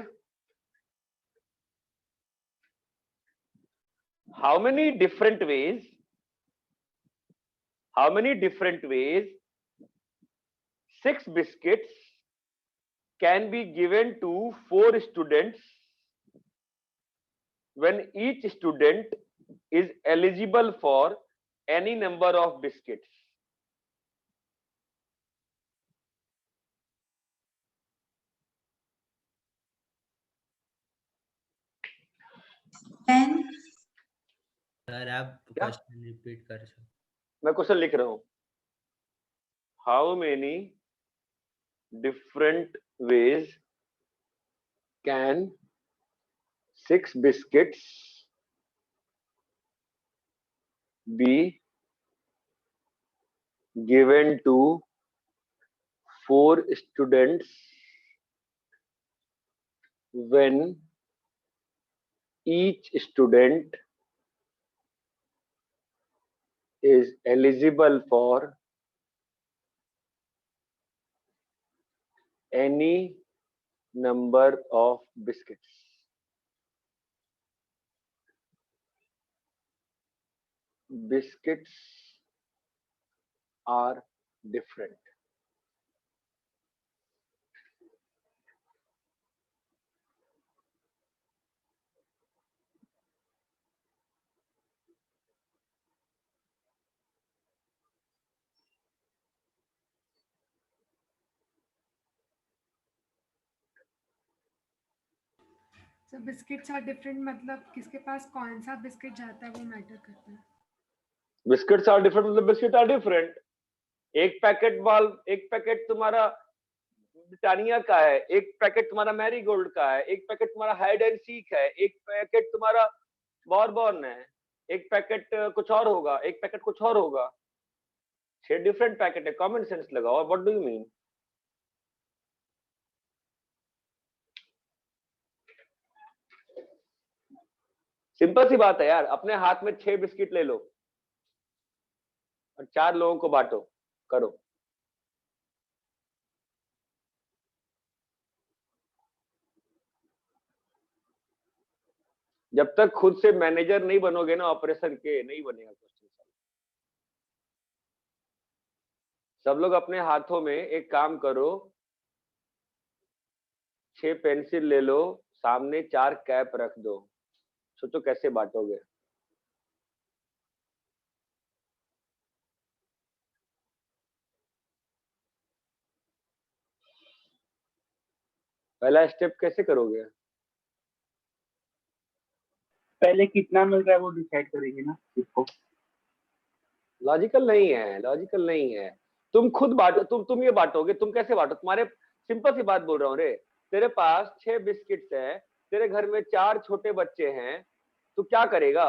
how many different ways 6 biscuits can be given to 4 students when each student is eligible for any number of biscuits? Pen. Sir आप क्या? क्वेश्चन रिपीट कर सकते? मैं क्वेश्चन लिख रहा हूं, how many different ways can 6 biscuits be given to 4 students when each student is eligible for any number of biscuits? Biscuits are different. So biscuits are different मतलब किसके पास कौन सा बिस्किट जाता है वो मैटर करता है। Biscuits are different मतलब biscuits are different. एक पैकेट तुम्हारा ब्रिटानिया का है, एक पैकेट तुम्हारा मैरीगोल्ड का है, एक पैकेट तुम्हारा हाइड एंड सीक है, एक पैकेट तुम्हारा बॉर्बन है, एक पैकेट कुछ और होगा, एक पैकेट कुछ और होगा। 6 डिफरेंट पैकेट है, कॉमन सेंस लगाओ। What do you mean? Simple सी बात है यार, अपने हाथ में 6 बिस्किट ले लो और 4 लोगों को बांटो, करो। जब तक खुद से मैनेजर नहीं बनोगे ना ऑपरेशन के, नहीं बनेगा क्वेश्चन। सब लोग अपने हाथों में एक काम करो, 6 पेंसिल ले लो, सामने 4 कैप रख दो, सोचो कैसे बांटोगे। पहला स्टेप कैसे करोगे? पहले कितना मिल रहा है वो डिसाइड करेंगे ना इसको। लॉजिकल नहीं है, लॉजिकल नहीं है। तुम खुद बांटो, तुम ये बांटोगे, तुम कैसे बांटो? तुम्हारे सिंपल सी बात बोल रहा हूँ रे, तेरे पास 6 बिस्किट्स हैं, तेरे घर में 4 छोटे बच्चे हैं, तो क्या करेगा?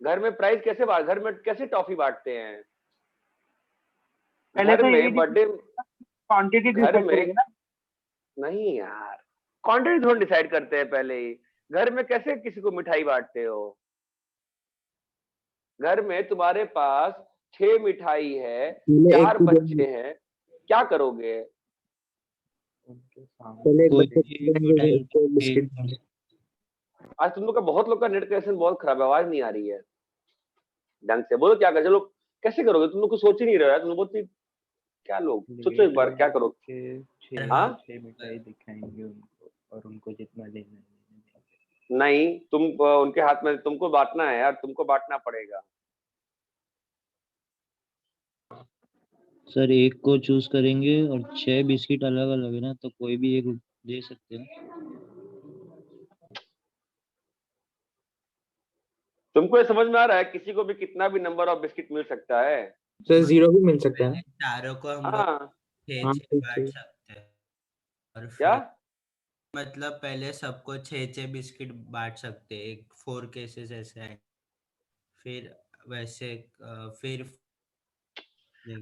घर में प्राइस कैसे घर में कैसे टॉफी बांटते हैं? पहले घर तो में बर्थडे क्वांटिटी घर डिसाइड में करेंगे ना। नहीं यार, क्वांटिटी थोड़ा डिसाइड करते हैं पहले ही। घर में कैसे किसी को मिठाई बांटते हो? घर में तुम्हारे पास 6 मिठाई है, 4 बच्चे हैं, क्या करोगे? पहले एक बच्चे को देंगे, एक बिस्किट। आज तुम लोग का बहुत लोग का नेट कनेक्शन बहुत खराब है, आवाज नहीं आ रही है ढंग से। बोलो क्या कर, चलो कैसे करोगे? तुम लोग को सोच ही नहीं रहे हो, तुम लोग बहुत क्या लोग सोचो एक बार क्या करोगे। हाँ 6 मिठाई दिखाएंगे उनको और उनको जितना लेना है। नहीं, तुम उनके हाथ में, तुमको बांटना है यार, तुमको बांटना पड़ेगा। सर एक को चूज करेंगे और 6 बिस्किट अलग अलग है ना, तो कोई भी एक दे सकते हैं। तुमको ये समझ में आ रहा है किसी को भी कितना भी नंबर ऑफ बिस्किट मिल सकता है? सर 0 भी मिल सकता है। चारों को हम लोग हाँ 6 बांट सकते हैं और क्या? फिर मतलब पहले सबको 6 बिस्किट बांट सकते हैं, एक 4 केसेस ऐसे हैं, फिर वैसे फिर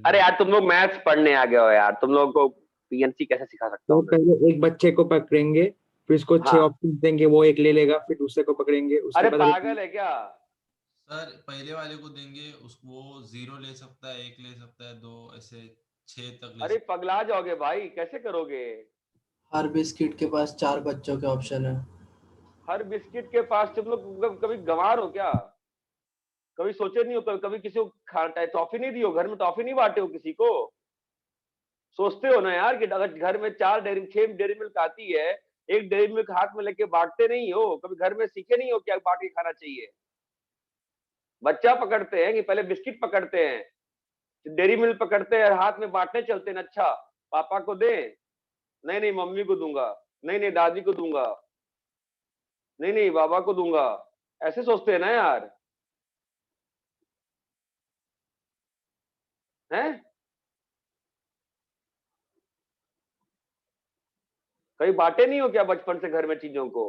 अरे यार तुम लोग मैथ्स पढ़ने आ गए हो यार, तुम लोगों को पीएनसी कैसे सिखा सकता तो हूँ मैं? पहले एक बच्चे को पकड़ेंगे, फिर उसको 6 हाँ। ऑप्शन देंगे, वो एक ले लेगा, फिर दूसरे को पकड़ेंगे, उसके अरे बाद पागल है क्या? सर पहले वाले को देंगे, उसको 0 ले सकता है, 1 ले सकता है, 2 ऐसे 6 तक ले अरे सकता पगला जाओगे भाई, कैसे करोगे? हर बिस्किट के पास 4 बच्चों के ऑप्शन है। हर बिस्किट के पास तुम लोग कभी गंवार हो क्या? कभी सोचे नहीं हो, कभी किसी को टॉफी नहीं दी हो, घर में टॉफी नहीं बांटे हो किसी को? सोचते हो ना यार कि अगर घर में 6 डेयरी मिल्क आती है, एक डेयरी मिल्क हाथ में लेके बांटते नहीं हो? कभी घर में सीखे नहीं हो क्या बांट के खाना चाहिए? बच्चा पकड़ते हैं कि पहले बिस्किट पकड़ते हैं, डेयरी मिल्क पकड़ते हैं, हाथ में बांटने चलते हैं। अच्छा पापा को दे, नहीं नहीं मम्मी को दूंगा, नहीं नहीं दादी को दूंगा, नहीं नहीं बाबा को दूंगा, ऐसे सोचते हैं ना यार, हैं? कहीं बांटे नहीं हो क्या बचपन से घर में चीजों को?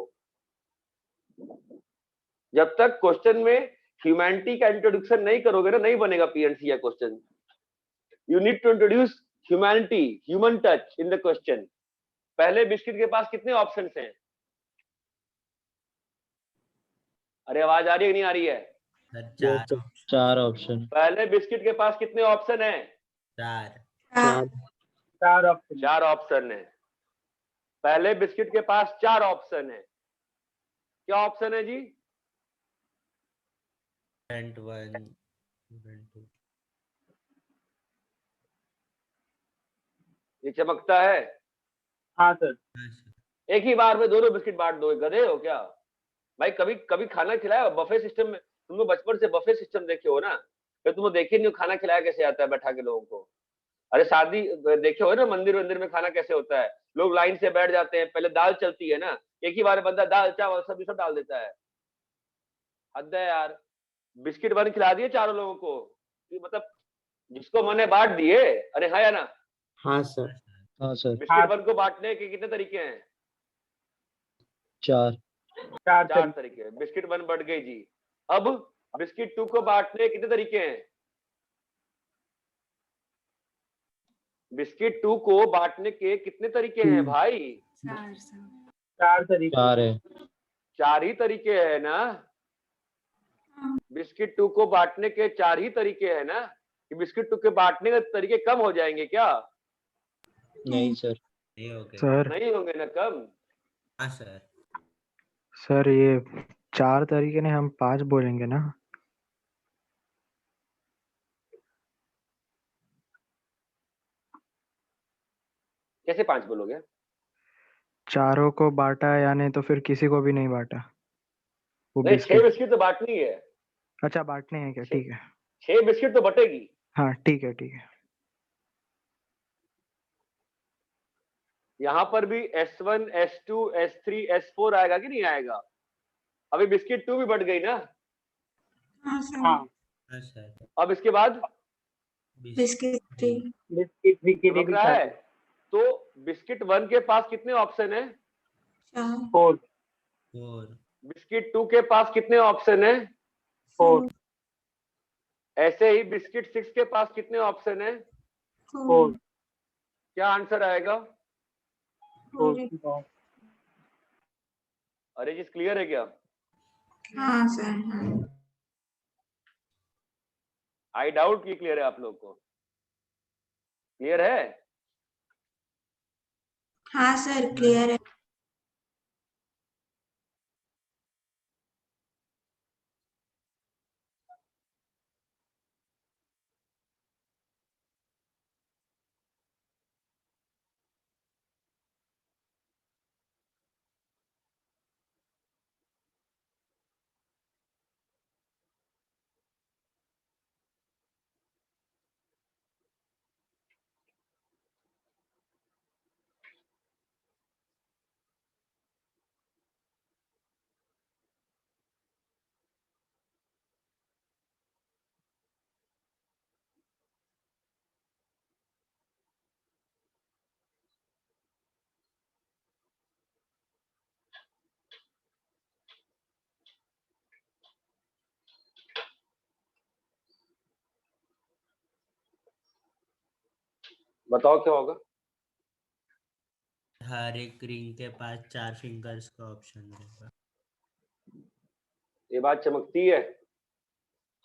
जब तक क्वेश्चन में ह्यूमैनिटी का इंट्रोडक्शन नहीं करोगे ना, नहीं बनेगा पीएनसी या question. You need to introduce humanity, human touch in the question. पहले बिस्किट के पास कितने ऑप्शंस हैं? अरे आवाज आ रही है नहीं आ रही है? 4 ऑप्शन। पहले बिस्किट के पास कितने ऑप्शन हैं? 4 ऑप्शन है। पहले बिस्किट के पास 4 ऑप्शन है। क्या ऑप्शन है जी? Student 1, student 2। ये चमकता है? हाँ सर। एक ही बार में दोनों बिस्किट बांट दो, गधे हो क्या भाई? कभी कभी खाना खिलाया बफे सिस्टम में? तुम लोग बचपन से बफे सिस्टम देखे हो ना, फिर तुम देखे नहीं हो खाना खिलाया कैसे जाता है बैठा के लोगों को? अरे शादी देखे हो ना, मंदिर में खाना कैसे होता है? लोग लाइन से बैठ जाते हैं, पहले दाल चलती है ना, एक ही बार बंदा दाल चावल सब्जी सब डाल देता है। हद है यार, बिस्किट बन खिला दिए चारों लोगों को, मतलब जिसको मन है बांट दिए। अरे हाँ या ना? हाँ सर। हाँ सर। बिस्किट बन को बांटने के कितने तरीके हैं? 4 तरीके हैं। बिस्किट बन बढ़ गई जी। अब बिस्किट 2 को बांटने कितने तरीके हैं? बिस्किट 2 को बांटने के कितने तरीके हैं भाई? 4 तरीके। 4 है। 4 ही तरीके है ना? बिस्किट 2 को बांटने के 4 ही तरीके हैं ना? कि बिस्किट 2 के बांटने के तरीके कम हो जाएंगे क्या? नहीं सर। नहीं होंगे। सर नहीं होंगे ना कम? हाँ सर। सर ये 4 तरीके ने हम 5 बोलेंगे ना? कैसे 5 बोलोगे? चारों को बांटा या नहीं तो फिर किसी को भी नहीं बांटा वो नहीं, 6 बिस्किट। बिस्किट तो बांटनी है। अच्छा बांटने हैं क्या? ठीक है। 6 बिस्किट तो बटेगी। हाँ ठीक है ठीक है। यहाँ पर भी S1 S2 S3 S4 आएगा कि नहीं आएगा? अभी बिस्किट 2 भी बढ़ गई ना? हाँ सर। हाँ हाँ सर। अब इसके बाद बिस्किट 3। बिस्किट 3 के लिए समझ भी रहा 4 है? तो बिस्किट 1 के पास कितने ऑप्शन है? 4 4। बिस्किट 2 के पास कितने ऑप्शन है? 4 ऐसे ही बिस्किट 6 के पास कितने ऑप्शन है? 4 क्या आंसर आएगा? 4। अरे जी क्लियर है क्या? हाँ सर। हाँ आई डाउट कि क्लियर है आप लोग को। क्लियर है? हाँ सर क्लियर है। बताओ क्या होगा? हर एक रिंग के पास 4 फिंगर्स का ऑप्शन रहेगा। ये बात चमकती है।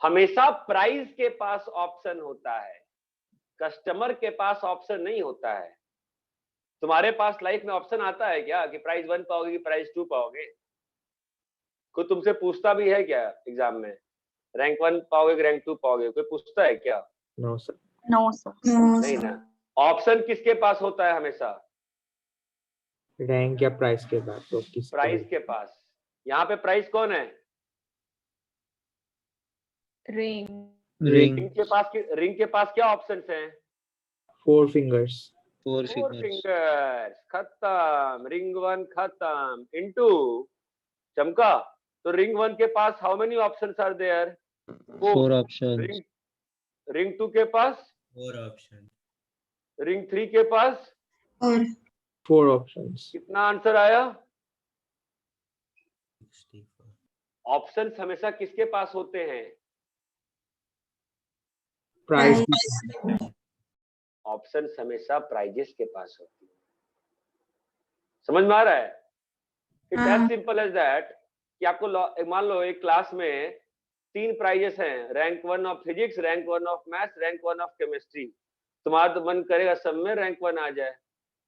हमेशा प्राइस के पास ऑप्शन होता है, कस्टमर के पास ऑप्शन नहीं होता है। तुम्हारे पास लाइफ में ऑप्शन आता है क्या कि प्राइस 1 पाओगे कि प्राइस 2 पाओगे? कोई तुमसे पूछता भी है क्या एग्जाम में रैंक 1 पाओगे कि रैंक 2 पाओगे? कोई पूछता है क्या? No sir. No sir. नहीं ना। ऑप्शन किसके पास होता है हमेशा? रैंक या प्राइस के बाद तो किस प्राइस के पास। यहाँ पे प्राइस कौन है? रिंग। रिंग। रिंग के पास क्या ऑप्शंस हैं? 4 फिंगर्स। 4 4 फिंगर्स। फिंगर्स। खत्म। रिंग 1 खत्म। इनटू चमका। तो रिंग 1 के पास how many options are there? 4 options. Ring 2 के पास? 4 ऑप्शन। रिंग 3 के पास? और 4 ऑप्शंस। कितना आंसर आया? 64। ऑप्शंस हमेशा किसके पास होते हैं? प्राइस। ऑप्शंस हमेशा प्राइजेस के पास होती है। समझ में आ रहा है? It's as simple as that कि आपको मान लो एक क्लास में 3 प्राइजेस हैं, rank 1 of physics, rank 1 of maths, rank 1 of chemistry. तुम्हारा तो मन करेगा सब में रैंक 1 आ जाए,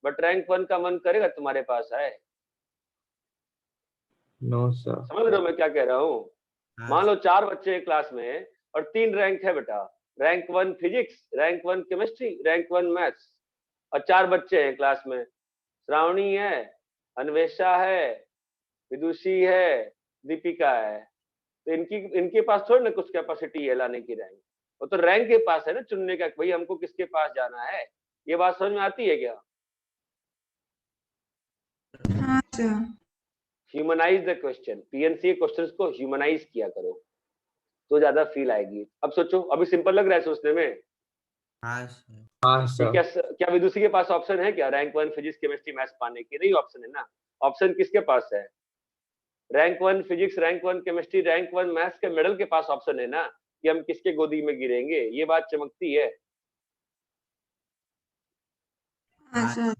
बट रैंक 1 का मन करेगा तुम्हारे पास है? No sir. समझ रहे हो मैं क्या कह रहा हूँ? मान लो 4 बच्चे हैं क्लास में और 3 रैंक है बेटा, rank 1 physics, rank 1 chemistry, rank 1 maths. और 4 बच्चे हैं क्लास में, श्रावणी है, अन्वेषा है, विदुषी है, दीपिका है। तो इनके पास थोड़ी ना कुछ कैपेसिटी है लाने की रैंक। वो तो रैंक के पास है ना चुनने का, भाई हमको किसके पास जाना है। ये बात समझ में आती है क्या? हाँ sir. Humanise the question. PNC questions को ह्यूमनाइज किया करो तो ज्यादा फील आएगी। अब सोचो, अभी सिंपल लग रहा है सोचने में? हाँ सर। हाँ सर। क्या विदुषी के पास ऑप्शन है क्या रैंक 1 फिजिक्स केमिस्ट्री मैथ्स पाने की? नहीं ऑप्शन है ना। ऑप्शन किसके पास है? Rank 1 physics, rank 1 chemistry, rank 1 maths के मेडल के पास ऑप्शन है ना कि हम किसके गोदी में गिरेंगे। ये बात चमकती है। हाँ सर।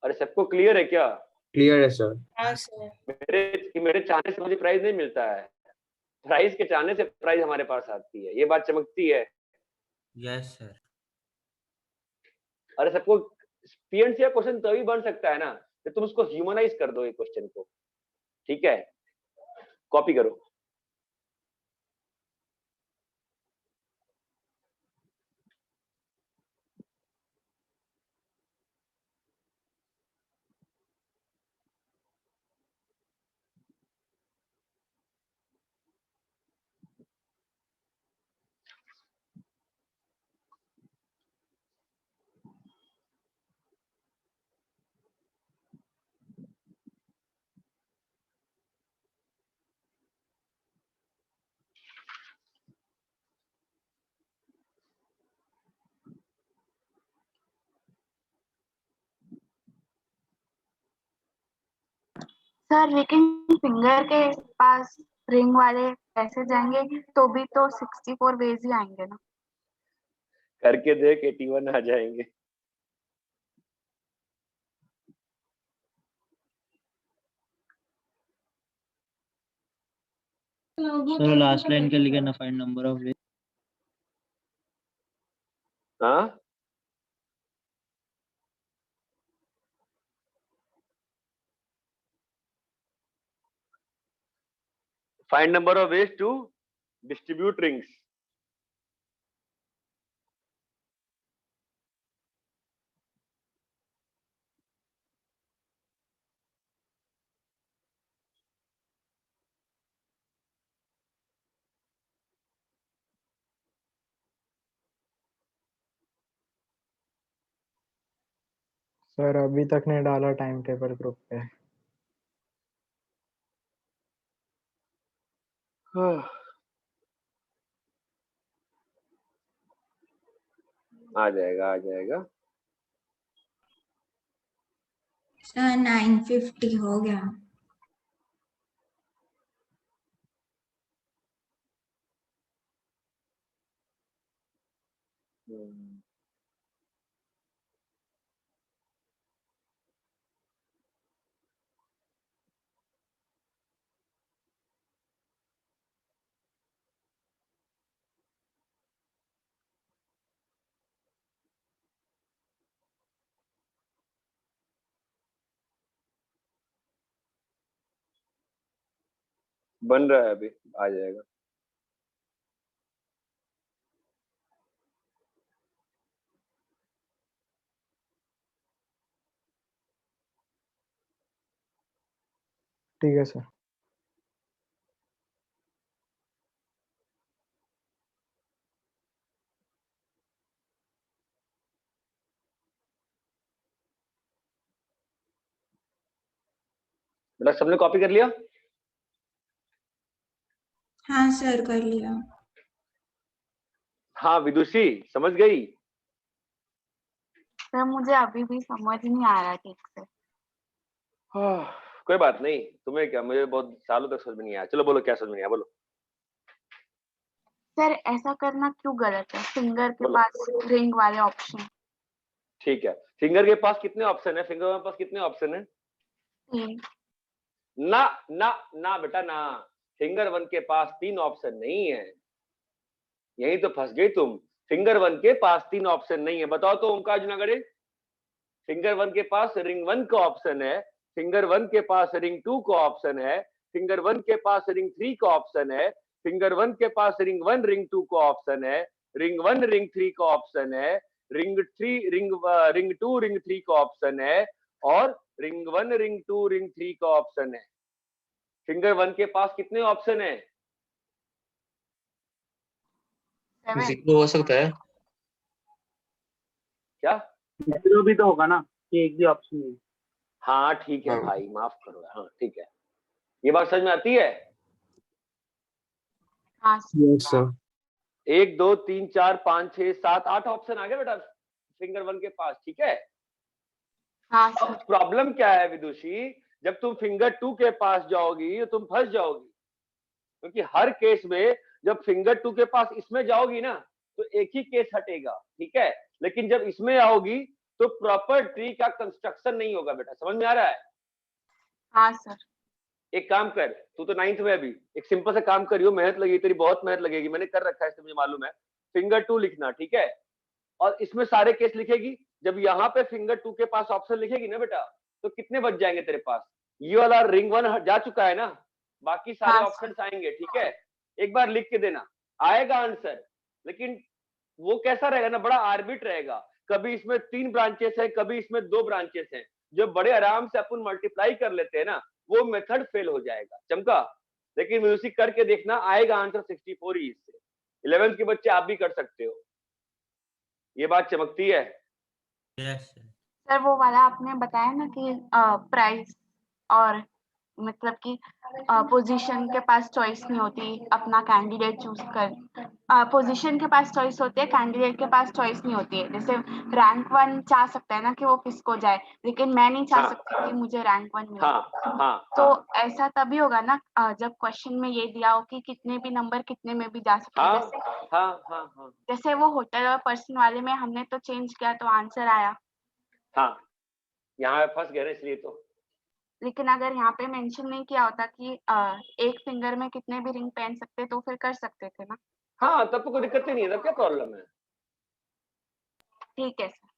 अरे सबको क्लियर है क्या? क्लियर है सर। हाँ सर। मेरे चाहने से मुझे प्राइज नहीं मिलता है, प्राइज के चाहने से प्राइज हमारे पास आती है। ये बात चमकती है। Yes sir. अरे सबको पीएनसी का क्वेश्चन तभी बन सकता है ना कि तुम उसको ह्यूमनाइज कर दो एक क्वेश्चन को, ठीक है, कॉपी करो। सर लेकिन फिंगर के पास रिंग वाले कैसे जाएंगे? तो भी तो 64 वेज ही आएंगे ना। करके देख 81 आ जाएंगे। सर लास्ट लाइन के लिए ना फाइंड नंबर ऑफ वेज। हाँ find number of ways to distribute rings। Sir अभी तक नहीं डाला टाइम टेबल ग्रुप पे। आ जाएगा, आ जाएगा। सर 950 हो गया। बन रहा है अभी, आ जाएगा। ठीक है सर। बेटा सबने कॉपी कर लिया? हाँ सर कर लिया। हाँ विदुषी समझ गई? सर मुझे अभी भी समझ नहीं आ रहा ठीक से। कोई बात नहीं, तुम्हें क्या, मुझे बहुत सालों तक समझ में नहीं आया। चलो बोलो क्या समझ में नहीं आया, बोलो। सर ऐसा करना क्यों गलत है? फिंगर के पास रिंग वाले ऑप्शन। ठीक है, फिंगर के पास कितने ऑप्शन है? फिंगर के पास कितने ऑप्शन है? ना ना ना बेटा ना, फिंगर 1 के पास 3 ऑप्शन नहीं है। यही तो फंस गई तुम। फिंगर 1 के पास 3 ऑप्शन नहीं है। बताओ तो ओमकार जुनागढ़े, फिंगर 1 के पास रिंग 1 का ऑप्शन है, फिंगर 1 के पास रिंग 2 का ऑप्शन है, फिंगर 1 के पास रिंग 3 का ऑप्शन है, फिंगर 1 के पास रिंग 1 रिंग 2 का ऑप्शन है, रिंग 1 रिंग 3 का ऑप्शन है, रिंग 3 रिंग 2 रिंग 3 का ऑप्शन है, और रिंग 1 रिंग 2 रिंग 3 का ऑप्शन है। फिंगर 1 के पास कितने ऑप्शन है? 7 हो सकता है क्या? जीरो भी तो होगा ना, कि एक भी ऑप्शन नहीं। हाँ ठीक है भाई, माफ करो। हाँ ठीक है, ये बात समझ में आती है? हाँ यस सर। 1 2 3 4 5 6 7 8 ऑप्शन आ गए बेटा फिंगर 1 के पास। ठीक है, हाँ अब प्रॉब्लम क्या है विदुषी, जब तुम फिंगर 2 के पास जाओगी तो तुम फंस जाओगी, क्योंकि हर केस में जब फिंगर 2 के पास इसमें जाओगी ना तो एक ही केस हटेगा। ठीक है, लेकिन जब इसमें आओगी तो प्रॉपर ट्री का कंस्ट्रक्शन नहीं होगा। बेटा समझ में आ रहा है? हाँ सर। एक काम कर, तू तो 9th में अभी, एक सिंपल सा काम करियो, मेहनत लगेगी तेरी, बहुत मेहनत लगेगी, मैंने कर रखा है इससे मुझे मालूम है। फिंगर 2 लिखना, ठीक है, और इसमें सारे केस लिखेगी। जब यहाँ पे फिंगर 2 के पास ऑप्शन लिखेगी ना बेटा, तो कितने बच जाएंगे तेरे पास? ये वाला रिंग 1 जा चुका है ना, बाकी सारे हाँ, ऑप्शंस आएंगे, ठीक है। एक बार लिख के देना, आएगा आंसर, लेकिन वो कैसा रहेगा ना, बड़ा आर्बिट रहेगा। कभी इसमें 3 ब्रांचेस है, कभी इसमें 2 ब्रांचेस हैं, जो बड़े आराम से अपन मल्टीप्लाई कर लेते हैं ना, वो मेथड फेल हो जाएगा। चमका, लेकिन म्यूजिक करके देखना, आएगा आंसर 64 ही इससे। 11th के बच्चे आप भी कर सकते हो, ये बात चमकती है। सर वो वाला आपने बताया ना कि प्राइस और मतलब कि पोजीशन के पास चॉइस नहीं होती, अपना कैंडिडेट चूज कर, पोजीशन के पास चॉइस होती है, कैंडिडेट के पास चॉइस नहीं होती है। जैसे रैंक 1 चाह सकता है ना कि वो किसको जाए, लेकिन मैं नहीं चाह सकती कि मुझे रैंक 1 मिले। तो ऐसा तभी होगा ना जब क्वेश्चन में ये दिया हो कि कितने भी नंबर कितने में भी जा सकते हैं। जैसे वो होटल और पर्सन वाले में हमने तो चेंज किया तो आंसर आया। हाँ, यहाँ फंस गए इसलिए तो। लेकिन अगर यहाँ पे मेंशन नहीं किया होता कि एक फिंगर में कितने भी रिंग पहन सकते, तो फिर कर सकते थे ना। हाँ, तब तो कोई दिक्कत ही नहीं है, तब क्या प्रॉब्लम है। ठीक है सर,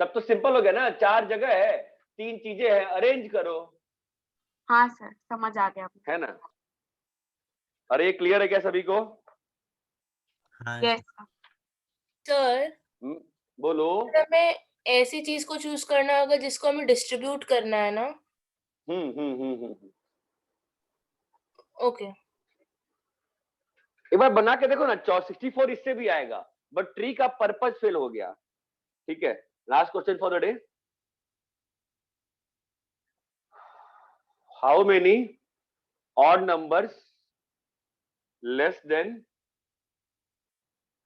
तब तो सिंपल हो गया ना, 4 जगह है, 3 चीजें हैं, अरेंज करो। हाँ सर, समझ आ गया है ना। अरे क्लियर है क्या सभी को? Yes sir. बोलो। हमें ऐसी चीज को चूज करना होगा जिसको हमें डिस्ट्रीब्यूट करना है ना। ओके, एक बार बना के देखो ना, 64 इससे भी आएगा, बट ट्री का पर्पस फेल हो गया। ठीक है, last question for the day. How many odd numbers less than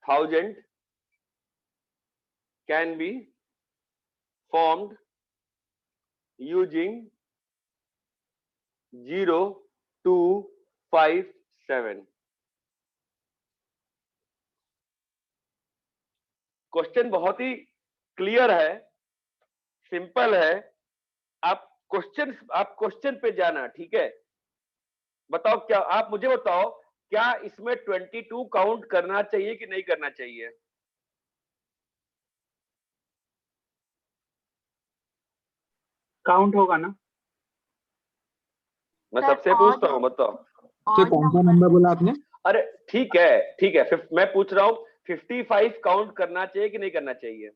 1000 can be formed using 0, 2, 5, 7? Question बहुत ही क्लियर है, सिंपल है। आप क्वेश्चन पे जाना, ठीक है। बताओ, क्या आप मुझे बताओ, क्या इसमें 22 काउंट करना चाहिए कि नहीं करना चाहिए? काउंट होगा ना? मैं सबसे पूछता हूँ, बताओ। तो कौन सा नंबर बोला आपने? अरे ठीक है, ठीक है, मैं पूछ रहा हूँ 55 काउंट करना चाहिए कि नहीं करना चाहिए?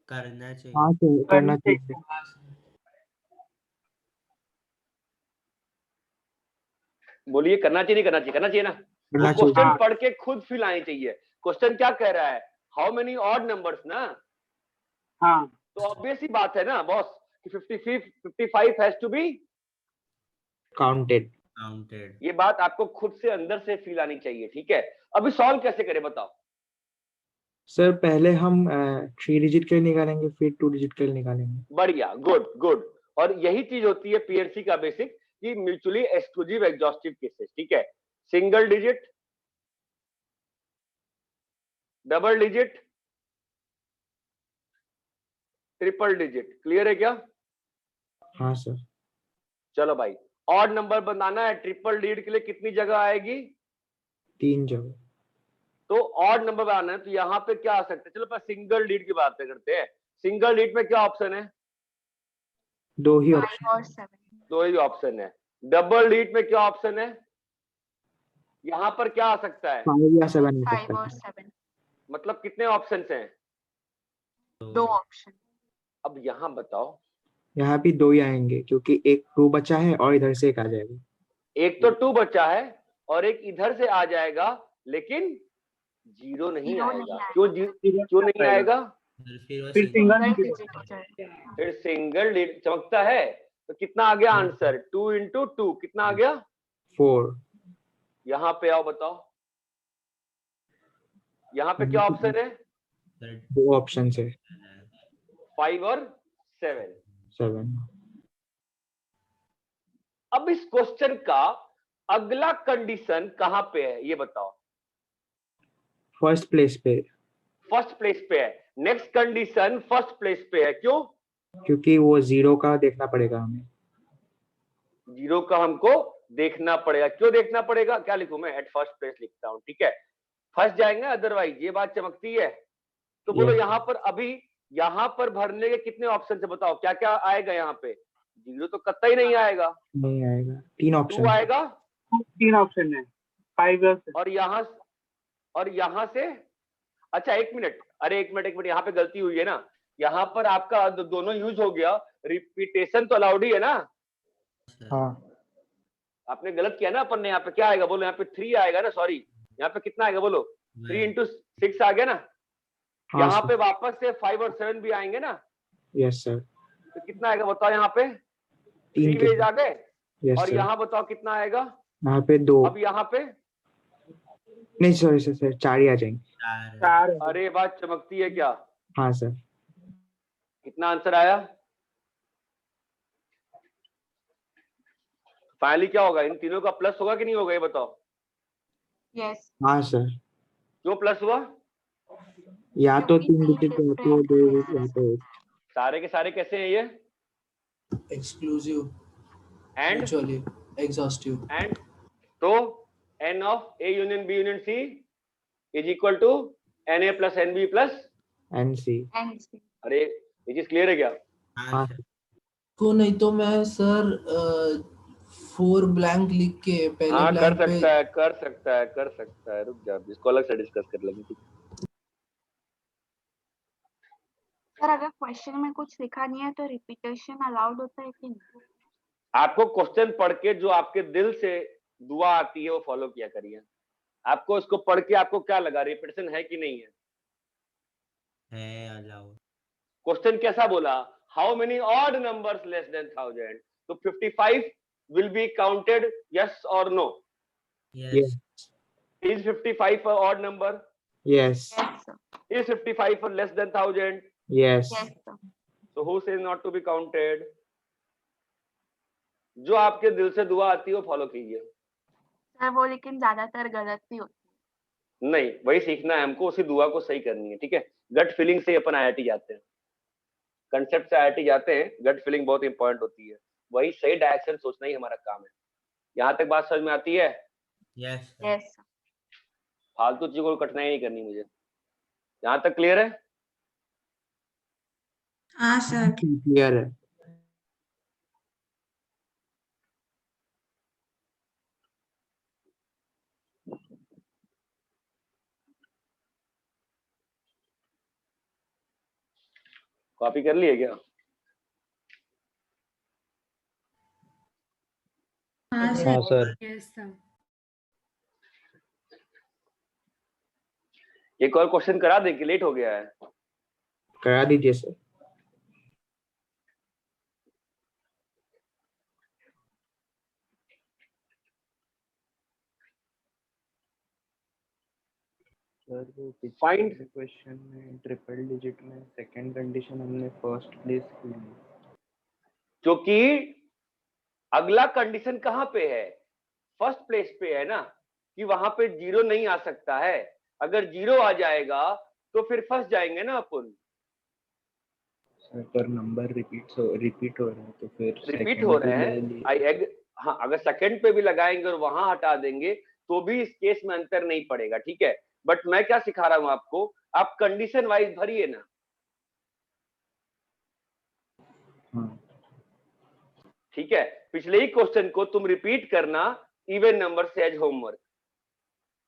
करना चाहिए। हाँ सर, करना चाहिए। बोलिए, करना चाहिए नहीं करना चाहिए? करना चाहिए ना। करना चाहिए। क्वेश्चन पढ़ के खुद फील आनी चाहिए। क्वेश्चन क्या कह रहा है? हाउ मेनी ऑड नंबर्स ना। हाँ, तो ऑब्वियस ही बात है ना बॉस कि 55 हैज टू बी काउंटेड। ये बात आपको खुद से अंदर से फील आनी चाहिए, ठीक है। अभी सॉल्व कैसे करें बताओ? सर पहले हम 3 डिजिट के लिए निकालेंगे, फिर 2 डिजिट के लिए निकालेंगे। बढ़िया, गुड गुड। और यही चीज होती है पीएलसी का बेसिक, कि म्यूचुअली एक्सक्लूसिव एग्जॉस्टिव केसेस, ठीक है। Single digit, double digit, triple digit. Clear है क्या? हाँ सर। चलो भाई, ऑड नंबर बनाना है। ट्रिपल डिजिट के लिए कितनी जगह आएगी? 3 जगह। तो ऑड नंबर बनाना है, तो यहाँ पे क्या आ सकता है? चलो सिंगल डिजिट की बात करते हैं। सिंगल डिजिट में क्या ऑप्शन है? 2 ही ऑप्शन। 2 ही ऑप्शन है। डबल डिजिट में क्या ऑप्शन है? यहाँ पर क्या आ सकता है? 5 या 7 में 5 और 7। मतलब कितने ऑप्शन हैं? 2 ऑप्शन। अब यहाँ बताओ, यहाँ भी 2 ही आएंगे क्योंकि एक 2 बचा है और इधर से एक आ जाएगा। एक तो 2 बचा है और एक इधर से आ जाएगा, लेकिन 0 नहीं आएगा। क्यों नहीं आएगा? फिर सिंगल डिजिट चमकता है। तो कितना आ गया आंसर? 2 × 2 कितना आ गया? 4। यहाँ पे आओ, बताओ यहाँ पे क्या ऑप्शन है? 2 ऑप्शन है, 5 और 7। 7। अब इस क्वेश्चन का अगला कंडीशन कहां पे है ये बताओ? फर्स्ट प्लेस पे। फर्स्ट प्लेस पे है। नेक्स्ट कंडीशन फर्स्ट प्लेस पे है। क्यों? क्योंकि वो 0 का देखना पड़ेगा हमें। 0 का हमको देखना पड़ेगा। क्यों देखना पड़ेगा? क्या लिखूं मैं? एट फर्स्ट प्लेस लिखता हूं, ठीक है। फर्स्ट जाएंगे अदरवाइज। ये बात चमकती है। तो बोलो Yes. यहाँ पर अभी यहाँ पर भरने के कितने ऑप्शन है बताओ, क्या क्या आएगा यहाँ पे? 0 तो कतई नहीं आएगा, नहीं आएगा, 3 2 ऑप्शन। आएगा 3 ऑप्शन है, 5 और यहाँ से अच्छा 1 मिनट, अरे 1 मिनट यहाँ पे गलती हुई है ना, यहाँ पर आपका दोनों यूज हो गया, रिपीटेशन तो अलाउड ही है ना। हाँ आपने गलत किया ना, अपन ने यहाँ पे क्या आएगा बोलो, यहाँ पे 3 आएगा ना, सॉरी यहाँ पे कितना आएगा बोलो, 3 into 6 आ गया ना। हाँ यहाँ सर। पे वापस से 5 और 7 भी आएंगे ना, यस सर। तो कितना आएगा बताओ, यहाँ पे 3 3 वेज आ गए। यस और सर। यहाँ बताओ कितना आएगा, यहाँ पे 2, अब यहाँ पे नहीं सॉरी सर 4 ही आ जाएंगे। 4। अरे बात चमकती है क्या? हाँ सर। कितना आंसर आया? फाइनली क्या होगा, इन तीनों का प्लस होगा कि नहीं होगा ये बताओ? यस। हाँ सर। क्यों प्लस हुआ? या तो 3 डिजिट या तो 2 या तो 1। सारे के सारे कैसे हैं ये? Exclusive and mutually exhaustive. And तो n of A union B union C is equal to NA plus NB plus NC। अरे ये चीज क्लियर है क्या? हाँ को नहीं तो मैं सर 4 ब्लैंक लिख के पहले हाँ कर ब्लैंक सकता है, कर सकता है, कर सकता है, रुक जा इसको अलग से डिस्कस कर लेंगे। ठीक सर अगर क्वेश्चन में कुछ लिखा नहीं है तो रिपीटेशन अलाउड होता है कि नहीं? आपको क्वेश्चन पढ़ के जो आपके दिल से दुआ आती है वो फॉलो किया करिए। आपको इसको पढ़ के आपको क्या लगा, रिपीटेशन है कि नहीं है? अलाउड। क्वेश्चन कैसा बोला, how many odd numbers less than 1000, तो 55 विल बी काउंटेड, यस और नो? Yes. Is 55 an odd number? Yes. Is 55 less than 1000? Yes. So who says not to be counted? जो आपके दिल से दुआ आती है वो फॉलो कीजिए। सर वो लेकिन ज्यादातर गलत ही होती है। नहीं, वही सीखना है हमको, उसी दुआ को सही करनी है। ठीक है, गट फीलिंग से अपन आईआईटी जाते हैं, कंसेप्ट से आईआईटी जाते हैं, गट फीलिंग बहुत इंपॉर्टेंट होती है, वही सही डायरेक्शन सोचना ही हमारा काम है। यहाँ तक बात समझ में आती है? यस। यस। फालतू चीजों को कठिनाई नहीं करनी मुझे। यहाँ तक क्लियर है? हाँ सर। क्लियर है। कॉपी कर लिए क्या? हाँ सर। Yes sir. एक और क्वेश्चन करा दें कि लेट हो गया है? करा दीजिए सर। सर वो Find- क्वेश्चन में ट्रिपल डिजिट में सेकंड कंडीशन हमने फर्स्ट प्लेस की ली, क्योंकि अगला कंडीशन कहाँ पे है? फर्स्ट प्लेस पे है ना, कि वहां पे 0 नहीं आ सकता है। अगर 0 आ जाएगा तो फिर फंस जाएंगे ना अपन। सर पर नंबर रिपीट हो रहा है तो फिर रिपीट हो रहे हैं, हाँ अगर सेकंड पे भी लगाएंगे और वहां हटा देंगे तो भी इस केस में अंतर नहीं पड़ेगा। ठीक है, बट मैं क्या सिखा रहा हूं आपको, आप कंडीशन वाइज भरिए ना। ठीक है, पिछले ही क्वेश्चन को तुम रिपीट करना इवन नंबर से as homework.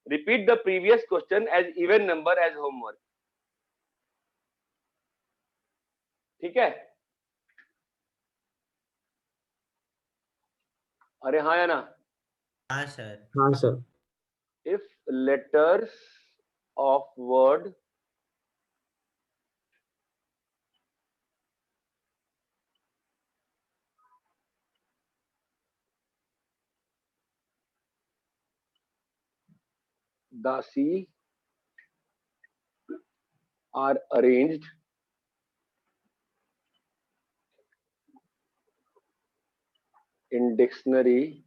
Repeat the previous question as even number as homework. ठीक है? अरे हाँ या ना? हाँ सर। हाँ sir. If letters of word Dasi are arranged in dictionary,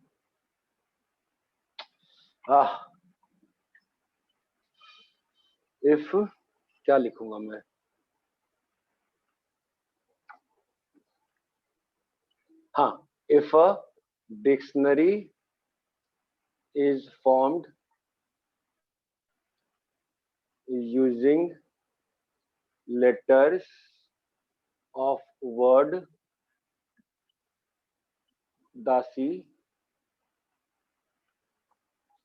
if क्या लिखूंगा मैं, हाँ, if a dictionary is formed using letters of word Dasi,